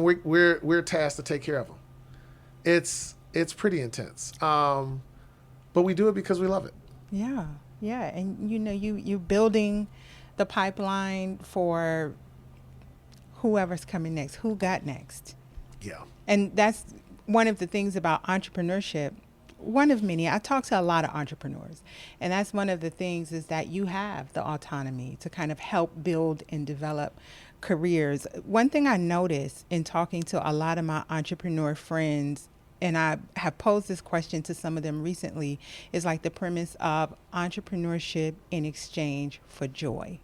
we're tasked to take care of them. It's pretty intense. But we do it because we love it. Yeah. And you know, you building the pipeline for whoever's coming next, who got next. Yeah. And that's one of the things about entrepreneurship. One of many. I talk to a lot of entrepreneurs, and that's one of the things is that you have the autonomy to kind of help build and develop careers. One thing I noticed in talking to a lot of my entrepreneur friends, and I have posed this question to some of them recently, is like the premise of entrepreneurship in exchange for joy,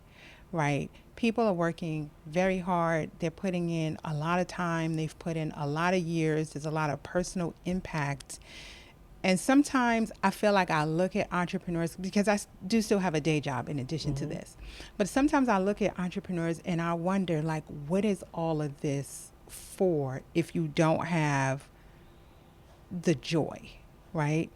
right? People are working very hard. They're putting in a lot of time. They've put in a lot of years. There's a lot of personal impact. And sometimes I feel like I look at entrepreneurs, because I do still have a day job in addition to this. But sometimes I look at entrepreneurs and I wonder, like, what is all of this for if you don't have the joy, right?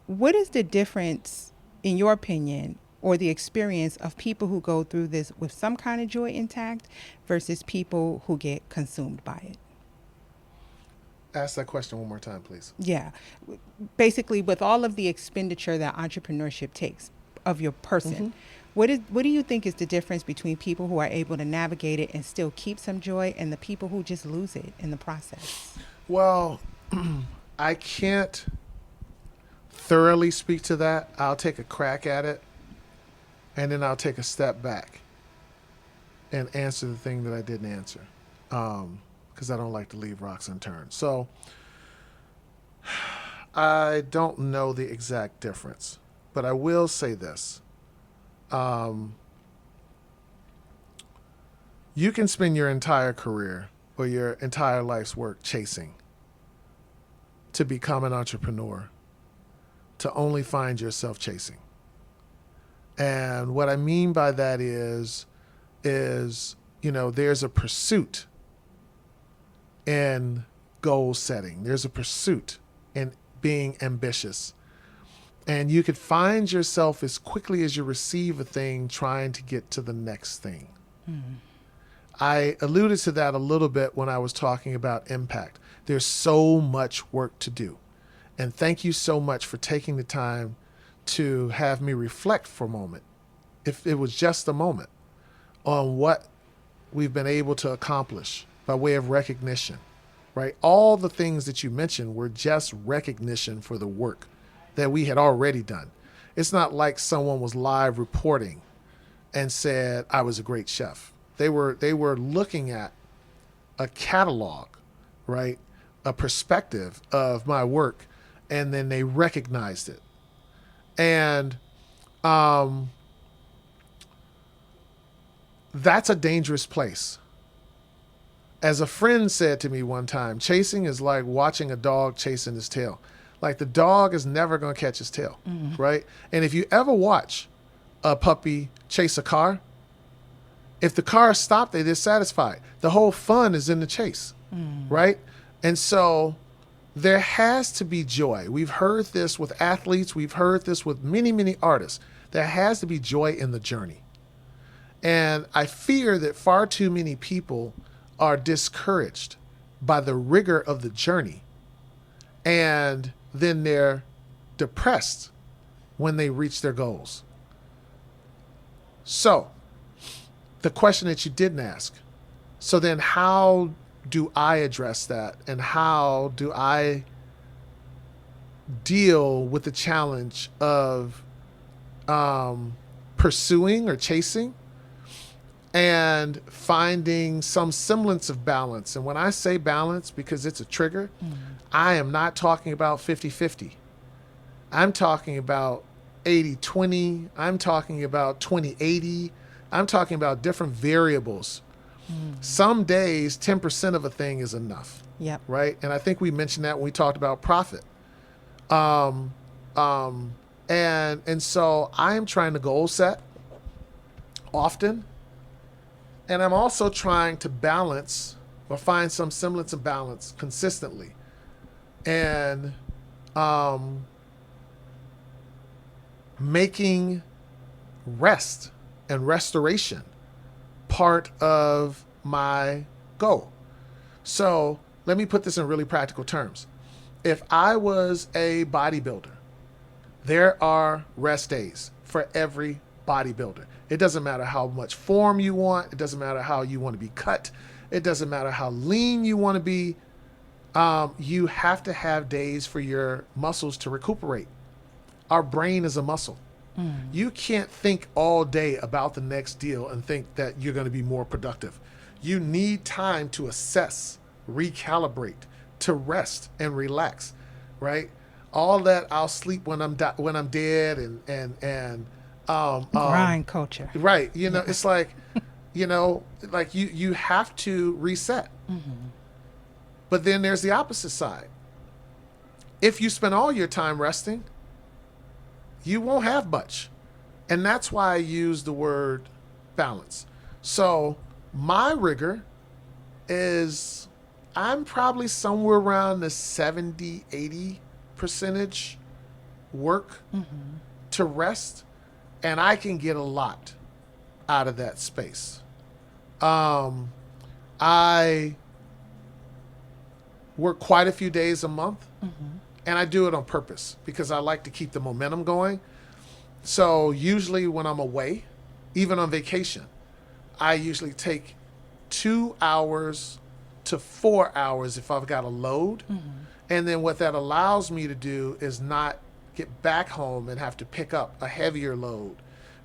What is the difference, in your opinion, or the experience of people who go through this with some kind of joy intact versus people who get consumed by it? Ask that question one more time, please. Yeah. Basically, with all of the expenditure that entrepreneurship takes of your person, what do you think is the difference between people who are able to navigate it and still keep some joy and the people who just lose it in the process? Well, I can't thoroughly speak to that. I'll take a crack at it, and then I'll take a step back and answer the thing that I didn't answer. Because I don't like to leave rocks unturned. So I don't know the exact difference, but I will say this. You can spend your entire career or your entire life's work chasing to become an entrepreneur, to only find yourself chasing. And what I mean by that is, there's a pursuit in goal setting. There's a pursuit in being ambitious. And you could find yourself as quickly as you receive a thing trying to get to the next thing. I alluded to that a little bit when I was talking about impact. There's so much work to do. And thank you so much for taking the time to have me reflect for a moment, if it was just a moment, on what we've been able to accomplish by way of recognition, right? All the things that you mentioned were just recognition for the work that we had already done. It's not like someone was live reporting and said, I was a great chef. They were looking at a catalog, right? A perspective of my work, and then they recognized it. And that's a dangerous place. As a friend said to me one time, chasing is like watching a dog chasing his tail. Like the dog is never going to catch his tail, right? And if you ever watch a puppy chase a car, if the car stopped, they're dissatisfied. The whole fun is in the chase, right? And so there has to be joy. We've heard this with athletes. We've heard this with many, many artists. There has to be joy in the journey. And I fear that far too many people are discouraged by the rigor of the journey. And then they're depressed when they reach their goals. So the question that you didn't ask. So then how do I address that? And how do I deal with the challenge of pursuing or chasing and finding some semblance of balance? And when I say balance, because it's a trigger, I am not talking about 50-50. I'm talking about 80-20. I'm talking about 20-80. I'm talking about different variables. Some days, 10% of a thing is enough. Yep. Right? And I think we mentioned that when we talked about profit. And so I am trying to goal set often. And I'm also trying to balance or find some semblance of balance consistently. And making rest and restoration part of my goal. So let me put this in really practical terms. If I was a bodybuilder, there are rest days for every bodybuilder. It doesn't matter how much form you want. It doesn't matter how you want to be cut. It doesn't matter how lean you want to be. You have to have days for your muscles to recuperate. Our brain is a muscle. You can't think all day about the next deal and think that you're going to be more productive. You need time to assess, recalibrate, to rest and relax, right? All that I'll sleep when I'm dead and grind culture. Right. You know, it's like, like you have to reset. But then there's the opposite side. If you spend all your time resting, you won't have much. And that's why I use the word balance. So my rigor is, I'm probably somewhere around the 70, 80 percentage work to rest. And I can get a lot out of that space. I work quite a few days a month. And I do it on purpose because I like to keep the momentum going. So usually when I'm away, even on vacation, I usually take 2 hours to 4 hours if I've got a load. And then what that allows me to do is not get back home and have to pick up a heavier load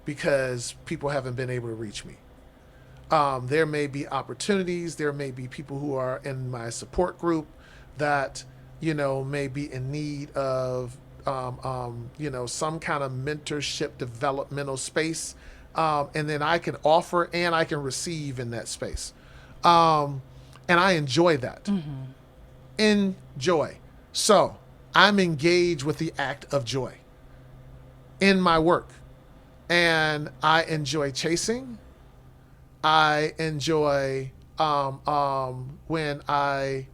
because people haven't been able to reach me. There may be opportunities. There may be people who are in my support group that may be in need of, some kind of mentorship developmental space. And then I can offer and I can receive in that space. And I enjoy that. Enjoy. So I'm engaged with the act of joy in my work. And I enjoy chasing. I enjoy when I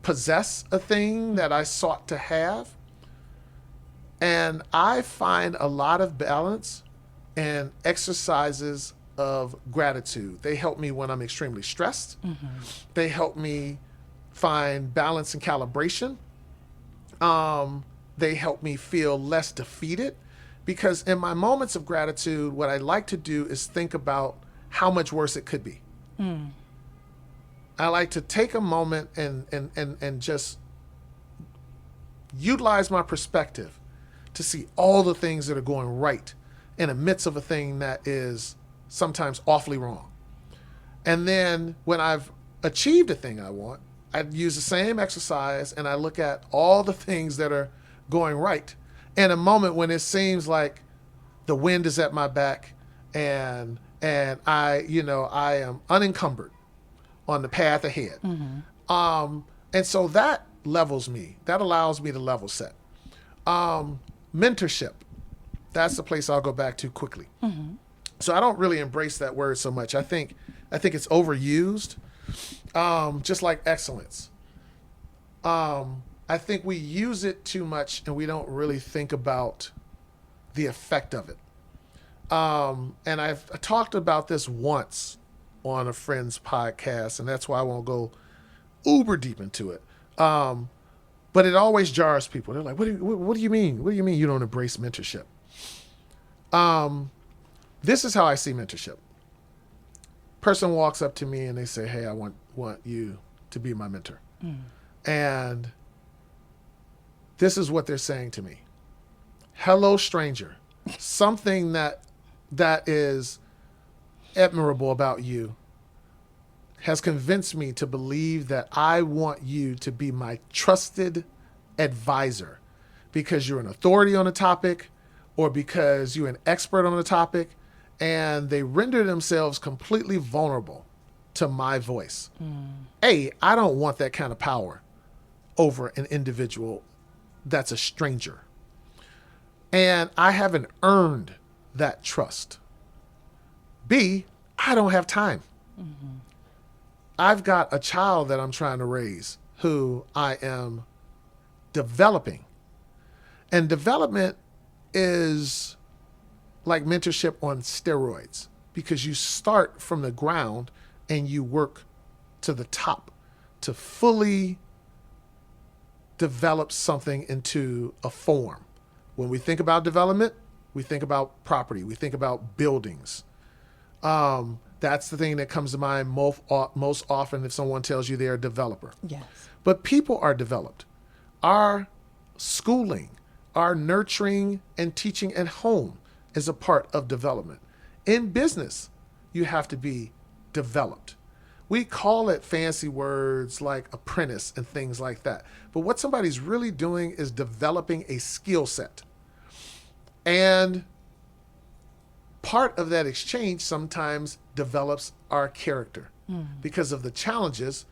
possess a thing that I sought to have. And I find a lot of balance in exercises of gratitude. They help me when I'm extremely stressed. They help me find balance and calibration. They help me feel less defeated because in my moments of gratitude, what I like to do is think about how much worse it could be. I like to take a moment and just utilize my perspective to see all the things that are going right in the midst of a thing that is sometimes awfully wrong. And then when I've achieved a thing I want, I use the same exercise and I look at all the things that are going right in a moment when it seems like the wind is at my back and I am unencumbered on the path ahead. And so that levels me. That allows me to level set. Mentorship. That's the place I'll go back to quickly. So I don't really embrace that word so much. I think it's overused, just like excellence. I think we use it too much and we don't really think about the effect of it. And I talked about this once on a friend's podcast, and that's why I won't go uber deep into it. But it always jars people. They're like, what do you mean? What do you mean you don't embrace mentorship? This is how I see mentorship. Person walks up to me and they say, hey, I want you to be my mentor. And this is what they're saying to me. Hello, stranger. Something that is admirable about you has convinced me to believe that I want you to be my trusted advisor because you're an authority on a topic or because you're an expert on a topic, and they render themselves completely vulnerable to my voice. I don't want that kind of power over an individual that's a stranger. And I haven't earned that trust. B, I don't have time. I've got a child that I'm trying to raise who I am developing. And development is like mentorship on steroids because you start from the ground and you work to the top to fully develop something into a form. When we think about development, We think about property. We think about buildings. That's the thing that comes to mind most often if someone tells you they're a developer. Yes. But people are developed. Our schooling, our nurturing and teaching at home is a part of development. In business, you have to be developed. We call it fancy words like apprentice and things like that. But what somebody's really doing is developing a skill set. And part of that exchange sometimes develops our character because of the challenges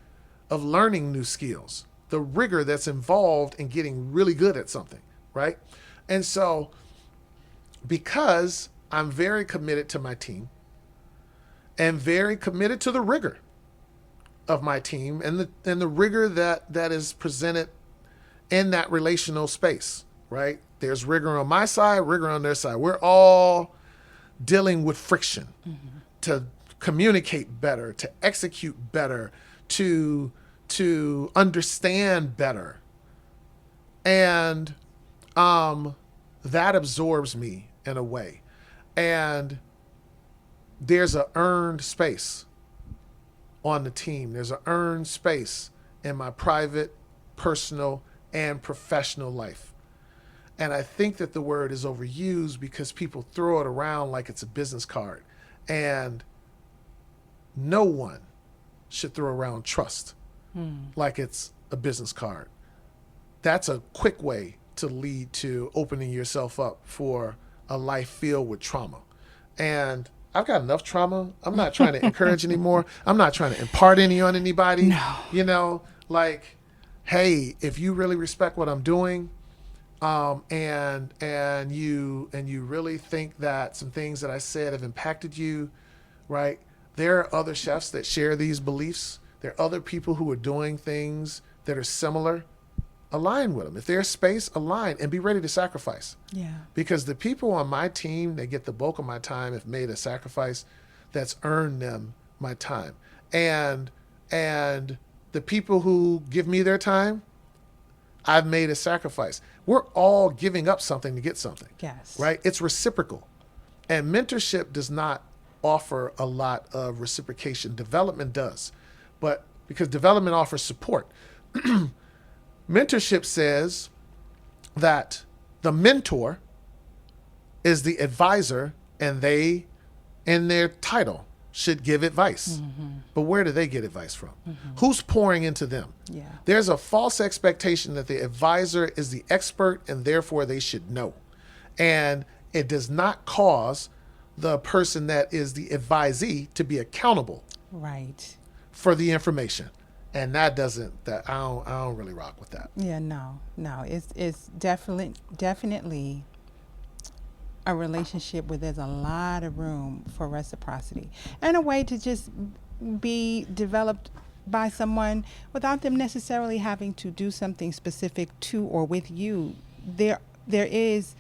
of learning new skills, the rigor that's involved in getting really good at something, right? And so because I'm very committed to my team and very committed to the rigor of my team and the rigor that is presented in that relational space, right? There's rigor on my side, rigor on their side. We're all dealing with friction to communicate better, to execute better, to understand better. And that absorbs me in a way. And there's an earned space on the team. There's an earned space in my private, personal, and professional life. And I think that the word is overused because people throw it around like it's a business card. And no one should throw around trust like it's a business card. That's a quick way to lead to opening yourself up for a life filled with trauma. And I've got enough trauma. I'm not trying to encourage anymore. I'm not trying to impart any on anybody. No. You know, like, hey, if you really respect what I'm doing, and you really think that some things that I said have impacted you, right? There are other chefs that share these beliefs. There are other people who are doing things that are similar. Align with them. If there's space, align and be ready to sacrifice. Yeah. Because the people on my team that get the bulk of my time have made a sacrifice that's earned them my time. And the people who give me their time, I've made a sacrifice. We're all giving up something to get something. Yes. Right? It's reciprocal. And mentorship does not offer a lot of reciprocation. Development does. But because development offers support. Mentorship says that the mentor is the advisor and they, in their title, should give advice. But where do they get advice from? Who's pouring into them? Yeah. There's a false expectation that the advisor is the expert and therefore they should know. And it does not cause the person that is the advisee to be accountable Right. for the information. And I don't really rock with that. Yeah, no. It's definitely a relationship where there's a lot of room for reciprocity and a way to just be developed by someone without them necessarily having to do something specific to or with you. There is,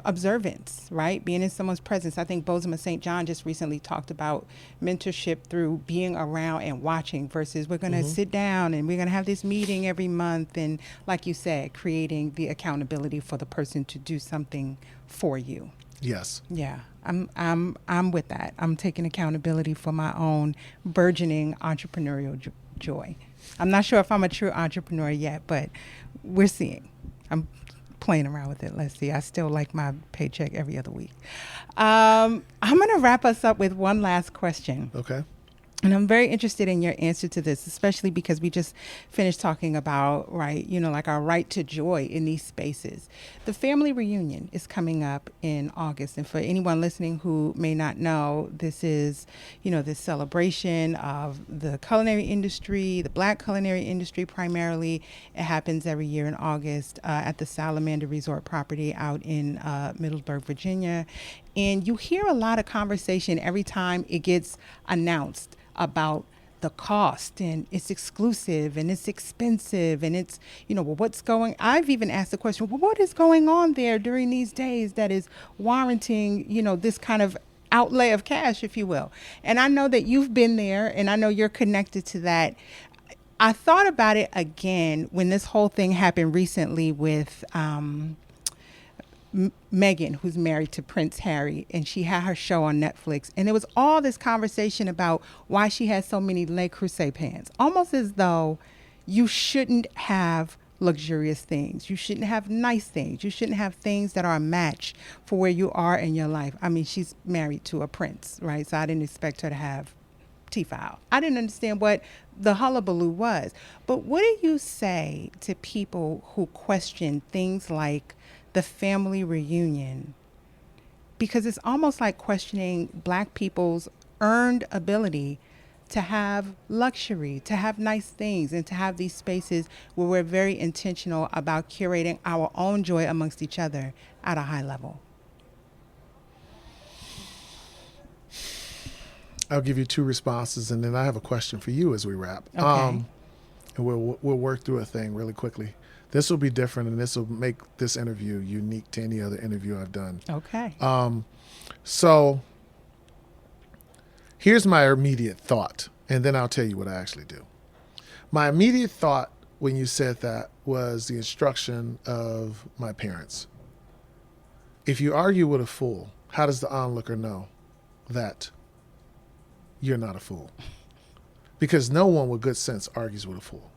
observance, right? Being in someone's presence. I think Bozoma St. John just recently talked about mentorship through being around and watching versus we're going to sit down and we're going to have this meeting every month. And like you said, creating the accountability for the person to do something for you. Yes. Yeah, I'm with that. I'm taking accountability for my own burgeoning entrepreneurial joy. I'm not sure if I'm a true entrepreneur yet, but we're seeing. I'm playing around with it. Let's see. I still like my paycheck every other week. I'm going to wrap us up with one last question. Okay. And I'm very interested in your answer to this, especially because we just finished talking about, right, like our right to joy in these spaces. The family reunion is coming up in August. And for anyone listening who may not know, this is, this celebration of the culinary industry, the Black culinary industry primarily. It happens every year in August at the Salamander Resort property out in Middlesburg, Virginia. And you hear a lot of conversation every time it gets announced about the cost and it's exclusive and it's expensive and it's, I've even asked the question, well, what is going on there during these days that is warranting, this kind of outlay of cash, if you will. And I know that you've been there and I know you're connected to that. I thought about it again when this whole thing happened recently with Meghan, who's married to Prince Harry, and she had her show on Netflix. And there was all this conversation about why she has so many Le Creuset pans, almost as though you shouldn't have luxurious things. You shouldn't have nice things. You shouldn't have things that are a match for where you are in your life. I mean, she's married to a prince, right? So I didn't expect her to have T-file. I didn't understand what the hullabaloo was. But what do you say to people who question things like the family reunion? Because it's almost like questioning Black people's earned ability to have luxury, to have nice things, and to have these spaces where we're very intentional about curating our own joy amongst each other at a high level. I'll give you two responses, and then I have a question for you as we wrap. Okay. And we'll work through a thing really quickly. This will be different, and this will make this interview unique to any other interview I've done. Okay. So here's my immediate thought, and then I'll tell you what I actually do. My immediate thought when you said that was the instruction of my parents. If you argue with a fool, how does the onlooker know that you're not a fool? Because no one with good sense argues with a fool.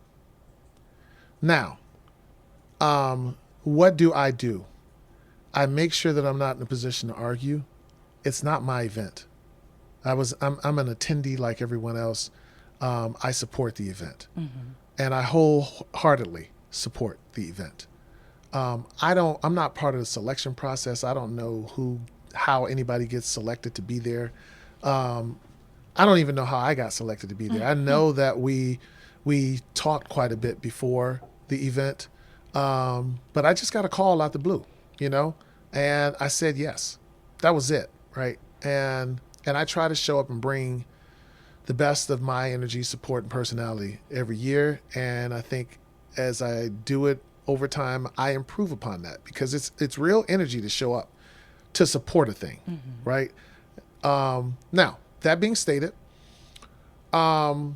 Now, what do? I make sure that I'm not in a position to argue. It's not my event. I'm an attendee like everyone else. I support the event, and I wholeheartedly support the event. I'm not part of the selection process. I don't know how anybody gets selected to be there. I don't even know how I got selected to be there. I know that we talked quite a bit before the event, but I just got a call out the blue, and I said yes. That was it, right? And I try to show up and bring the best of my energy, support, and personality every year. And I think as I do it over time, I improve upon that, because it's real energy to show up to support a thing, right? Now, that being stated, for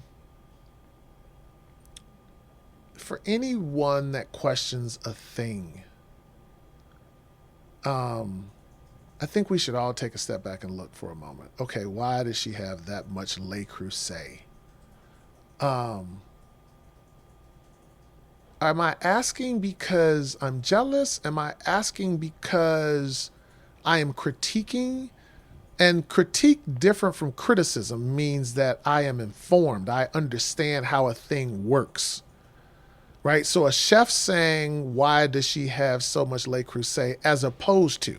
anyone that questions a thing, I think we should all take a step back and look for a moment. Okay, why does she have that much Le Creuset? Am I asking because I'm jealous? Am I asking because I am critiquing? And critique, different from criticism, means that I am informed. I understand how a thing works, right? So a chef saying, why does she have so much Le Creuset, as opposed to,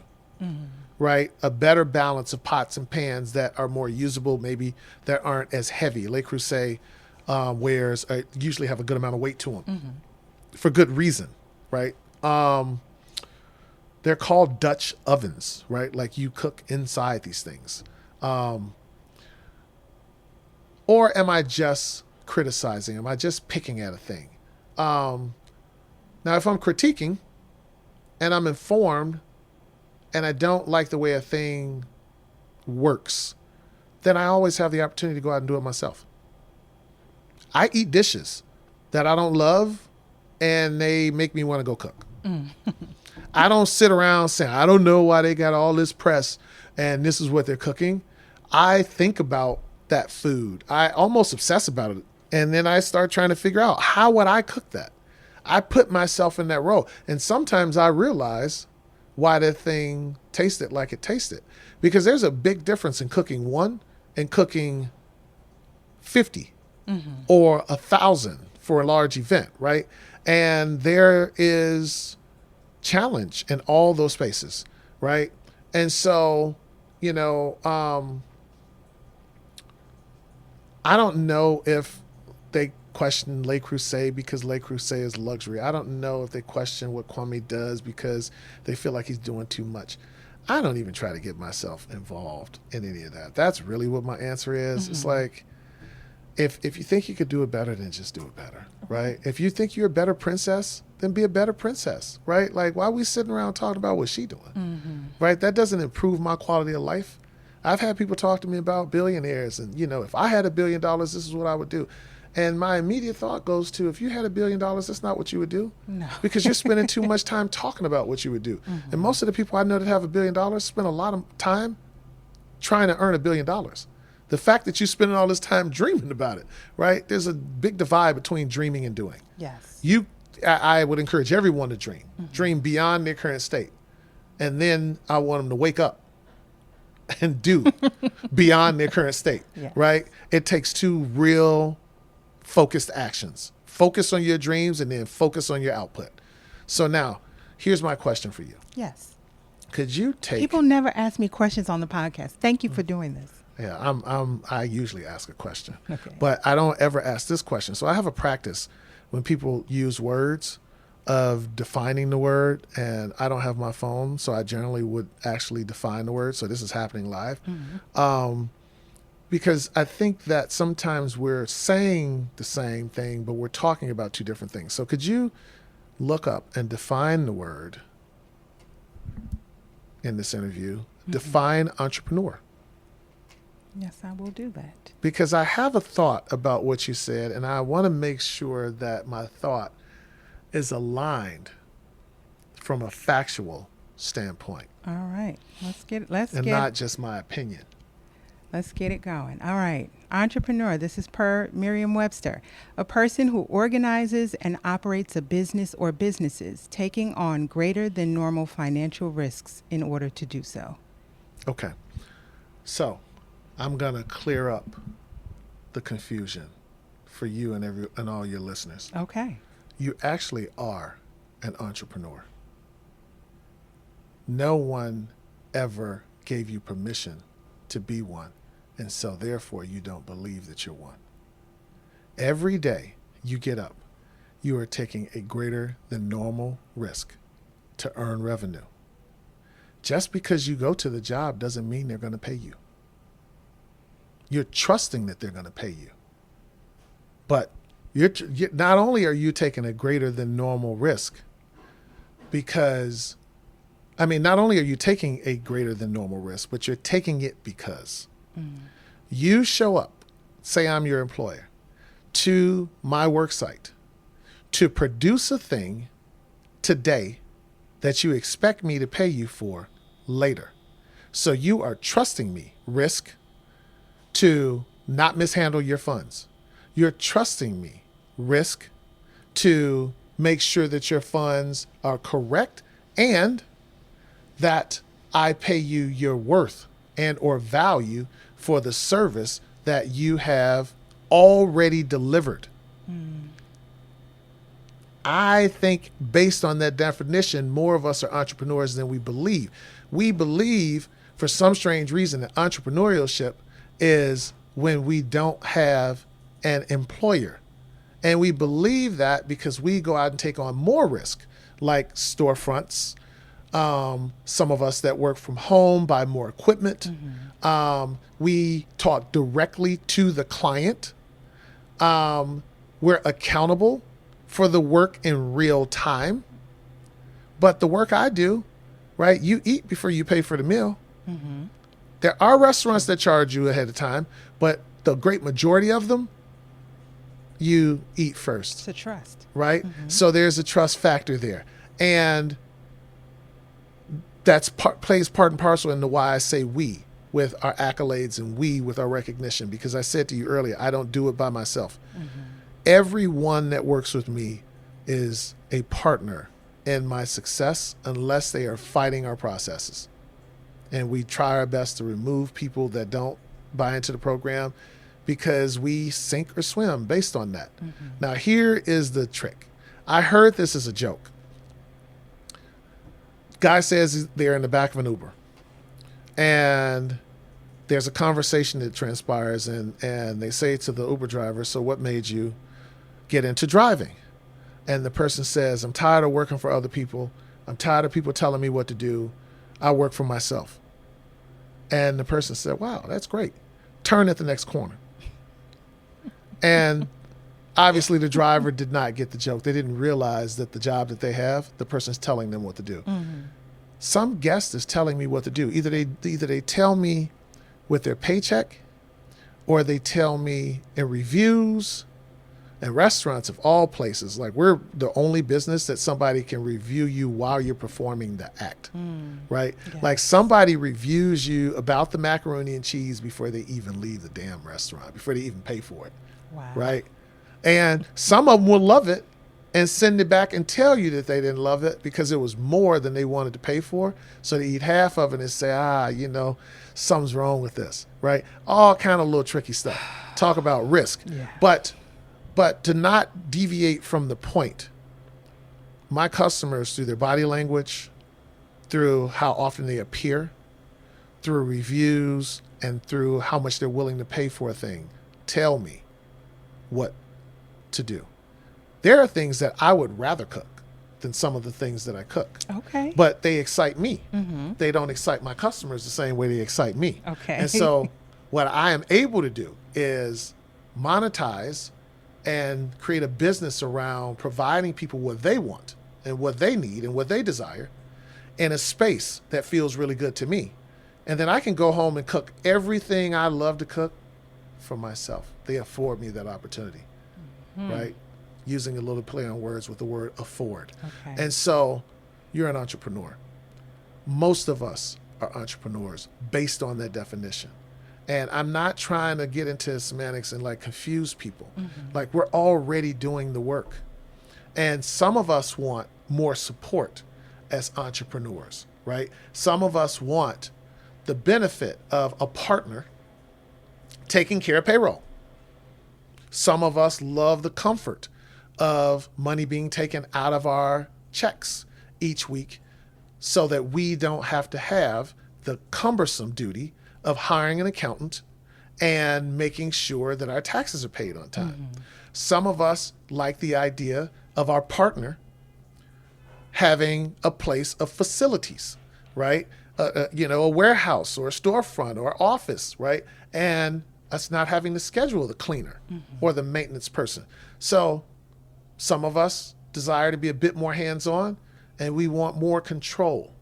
right, a better balance of pots and pans that are more usable, maybe that aren't as heavy. Le Creuset wares usually have a good amount of weight to them for good reason, right? They're called Dutch ovens, right? Like you cook inside these things. Or am I just criticizing? Am I just picking at a thing? Now, if I'm critiquing and I'm informed and I don't like the way a thing works, then I always have the opportunity to go out and do it myself. I eat dishes that I don't love and they make me want to go cook. I don't sit around saying, I don't know why they got all this press and this is what they're cooking. I think about that food. I almost obsess about it. And then I start trying to figure out, how would I cook that? I put myself in that role. And sometimes I realize why that thing tasted like it tasted. Because there's a big difference in cooking one and cooking 50 or 1,000 for a large event, right? And there is challenge in all those spaces, right? And so, I don't know if they question Le Creuset because Le Creuset is luxury. I don't know if they question what Kwame does because they feel like he's doing too much. I don't even try to get myself involved in any of that. That's really what my answer is. It's like, if you think you could do it better, then just do it better, right? If you think you're a better princess, then be a better princess, right? Like, why are we sitting around talking about what she's doing, right? That doesn't improve my quality of life. I've had people talk to me about billionaires and, if I had $1 billion, this is what I would do. And my immediate thought goes to, if you had $1 billion, that's not what you would do. No. Because you're spending too much time talking about what you would do. Mm-hmm. And most of the people I know that have $1 billion spend a lot of time trying to earn $1 billion. The fact that you're spending all this time dreaming about it, right? There's a big divide between dreaming and doing. Yes. I would encourage everyone to dream. Mm-hmm. Dream beyond their current state. And then I want them to wake up and do beyond their current state, right? It takes two real focused actions. Focus on your dreams and then focus on your output. So now, here's my question for you. Yes. Could you take... People never ask me questions on the podcast. Thank you for doing this. Yeah, I usually ask a question, okay. But I don't ever ask this question. So I have a practice when people use words of defining the word, and I don't have my phone, so I generally would actually define the word. So this is happening live. Mm-hmm. Because I think that sometimes we're saying the same thing, but we're talking about two different things. So could you look up and define the word in this interview? Mm-hmm. Define entrepreneur. Yes, I will do that. Because I have a thought about what you said, and I want to make sure that my thought is aligned from a factual standpoint. All right. And not just my opinion. Let's get it going. All right. Entrepreneur, this is per Merriam-Webster. A person who organizes and operates a business or businesses, taking on greater than normal financial risks in order to do so. Okay. So I'm going to clear up the confusion for you and all your listeners. Okay. You actually are an entrepreneur. No one ever gave you permission to be one, and so therefore you don't believe that you're one. Every day you get up, you are taking a greater than normal risk to earn revenue. Just because you go to the job doesn't mean they're going to pay you. You're trusting that they're going to pay you. But you're not only are you taking a greater than normal risk, not only are you taking a greater than normal risk, but you're taking it because you show up, say I'm your employer, to my work site to produce a thing today that you expect me to pay you for later. So you are trusting me, risk, to not mishandle your funds. You're trusting me, risk, to make sure that your funds are correct and that I pay you your worth and or value for the service that you have already delivered. I think based on that definition, more of us are entrepreneurs than we believe. We believe for some strange reason that entrepreneurship is when we don't have an employer. And we believe that because we go out and take on more risk, like storefronts. Some of us that work from home buy more equipment. Mm-hmm. We talk directly to the client. We're accountable for the work in real time. But the work I do, right, you eat before you pay for the meal. Mm-hmm. There are restaurants that charge you ahead of time, but the great majority of them, you eat first. It's a trust. Right? Mm-hmm. So there's a trust factor there. And that's plays part and parcel into why I say we with our accolades and we with our recognition, because I said to you earlier, I don't do it by myself. Mm-hmm. Everyone that works with me is a partner in my success unless they are fighting our processes. And we try our best to remove people that don't buy into the program because we sink or swim based on that. Mm-hmm. Now, here is the trick. I heard this as a joke. Guy says they're in the back of an Uber. And there's a conversation that transpires and they say to the Uber driver, so what made you get into driving? And the person says, I'm tired of working for other people. I'm tired of people telling me what to do. I work for myself. And the person said, wow, that's great. Turn at the next corner. And obviously the driver did not get the joke. They didn't realize that the job that they have, the person's telling them what to do. Mm-hmm. Some guest is telling me what to do. Either they tell me with their paycheck or they tell me in reviews And restaurants of all places, like we're the only business that somebody can review you while you're performing the act, right? Yeah. Like somebody reviews you about the macaroni and cheese before they even leave the damn restaurant, before they even pay for it, Wow. right? And some of them will love it and send it back and tell you that they didn't love it because it was more than they wanted to pay for. So they eat half of it and say, you know, something's wrong with this, right? All kind of little tricky stuff. Talk about risk. Yeah. But to not deviate from the point, my customers, through their body language, through how often they appear, through reviews, and through how much they're willing to pay for a thing, tell me what to do. There are things that I would rather cook than some of the things that I cook. Okay. But they excite me. Mm-hmm. They don't excite my customers the same way they excite me. Okay. And so what I am able to do is monetize and create a business around providing people what they want and what they need and what they desire in a space that feels really good to me. And then I can go home and cook everything I love to cook for myself. They afford me that opportunity, right? Using a little play on words with the word afford. Okay. And so you're an entrepreneur. Most of us are entrepreneurs based on that definition. And I'm not trying to get into semantics and like confuse people. Like we're already doing the work. And some of us want more support as entrepreneurs, right? Some of us want the benefit of a partner taking care of payroll. Some of us love the comfort of money being taken out of our checks each week so that we don't have to have the cumbersome duty of hiring an accountant and making sure that our taxes are paid on time. Some of us like the idea of our partner having a place of facilities, right? A warehouse or a storefront or office, right? And us not having to schedule the cleaner or the maintenance person. So some of us desire to be a bit more hands-on and we want more control.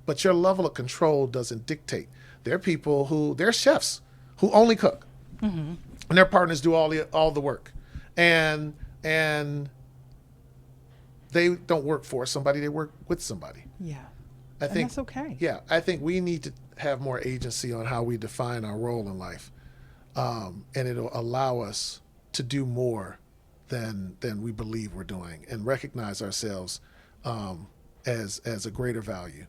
But your level of control doesn't dictate. There are people they're chefs who only cook. And their partners do all the work. And they don't work for somebody, they work with somebody. Yeah. I think that's okay. Yeah, I think we need to have more agency on how we define our role in life. And it'll allow us to do more than we believe we're doing and recognize ourselves as a greater value.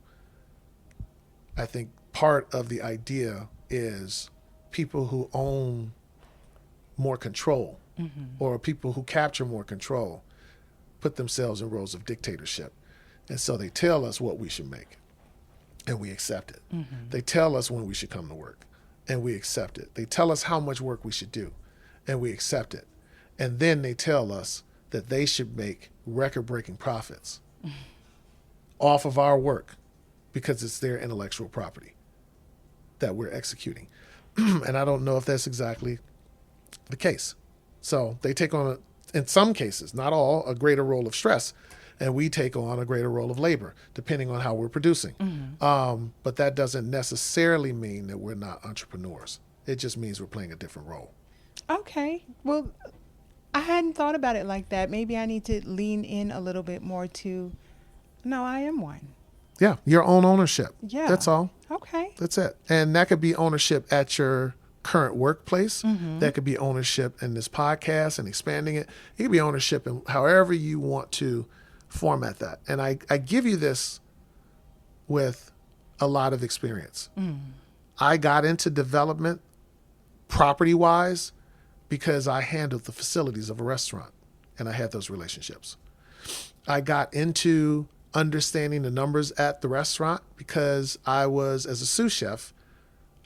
I think part of the idea is people who own more control or people who capture more control put themselves in roles of dictatorship. And so they tell us what we should make and we accept it. They tell us when we should come to work and we accept it. They tell us how much work we should do and we accept it. And then they tell us that they should make record-breaking profits off of our work because it's their intellectual property that we're executing. And I don't know if that's exactly the case. So they take on, in some cases, not all, a greater role of stress, and we take on a greater role of labor, depending on how we're producing. But that doesn't necessarily mean that we're not entrepreneurs. It just means we're playing a different role. Okay. Well, I hadn't thought about it like that. Maybe I need to lean in a little bit more to, no, I am one. Yeah, your own ownership. Yeah. That's all. Okay. That's it. And that could be ownership at your current workplace. That could be ownership in this podcast and expanding it. It could be ownership in however you want to format that. And I give you this with a lot of experience. I got into development property-wise because I handled the facilities of a restaurant and I had those relationships. I got into understanding the numbers at the restaurant because I was, as a sous chef,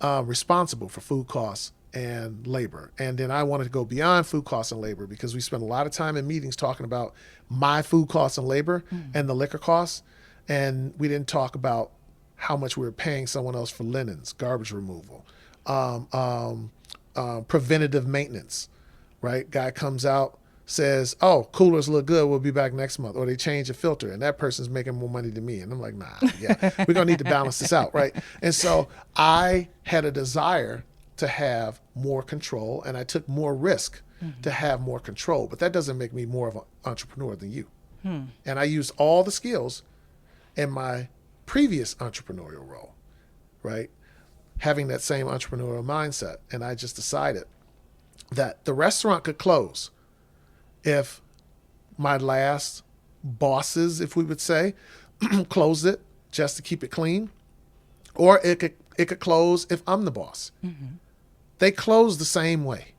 responsible for food costs and labor. And then I wanted to go beyond food costs and labor because we spent a lot of time in meetings talking about my food costs and labor and the liquor costs. And we didn't talk about how much we were paying someone else for linens, garbage removal, preventative maintenance, right? Guy comes out, says, oh, coolers look good, we'll be back next month. Or they change a filter and that person's making more money than me. And I'm like, nah, yeah, we're gonna need to balance this out, right? And so I had a desire to have more control, and I took more risk to have more control. But that doesn't make me more of an entrepreneur than you. And I used all the skills in my previous entrepreneurial role, right? Having that same entrepreneurial mindset. And I just decided that the restaurant could close if my last bosses, if we would say, closed it just to keep it clean, or it could close if I'm the boss. They close the same way,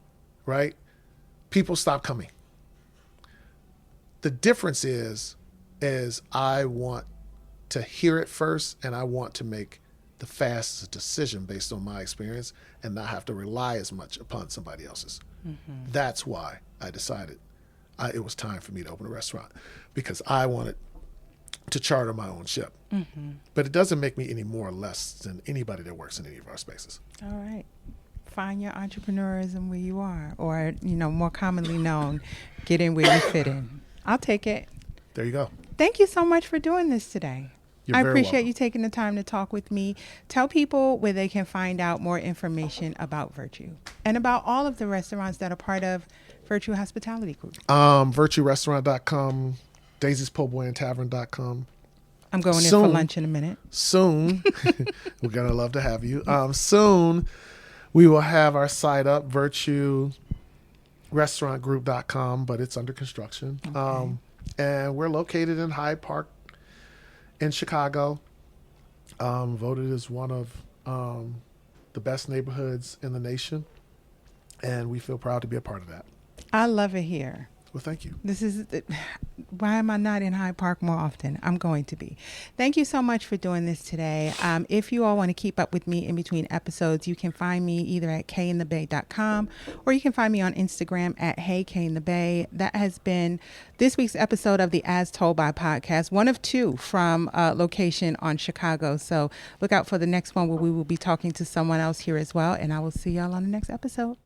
right? People stop coming. The difference is I want to hear it first, and I want to make the fastest decision based on my experience and not have to rely as much upon somebody else's. That's why I decided it was time for me to open a restaurant, because I wanted to charter my own ship. But it doesn't make me any more or less than anybody that works in any of our spaces. All right. Find your entrepreneurism where you are, or, more commonly known, get in where you fit in. I'll take it. There you go. Thank you so much for doing this today. You're I very appreciate welcome. you taking the time to talk with me. Tell people where they can find out more information about Virtue and about all of the restaurants that are part of Virtue Hospitality Group. VirtueRestaurant.com, Daisy's Po' Boy and Tavern.com. I'm going in for lunch in a minute. Soon, we're going to love to have you. Soon, we will have our site up, VirtueRestaurantGroup.com, but it's under construction. Okay. And we're located in Hyde Park in Chicago, voted as one of the best neighborhoods in the nation. And we feel proud to be a part of that. I love it here. Well, thank you. Why am I not in Hyde Park more often? I'm going to be. Thank you so much for doing this today. If you all want to keep up with me in between episodes, you can find me either at kayinthebay.com, or you can find me on Instagram at heykayinthebay. That has been this week's episode of the As Told By podcast, one of two from a location on Chicago. So look out for the next one where we will be talking to someone else here as well. And I will see y'all on the next episode.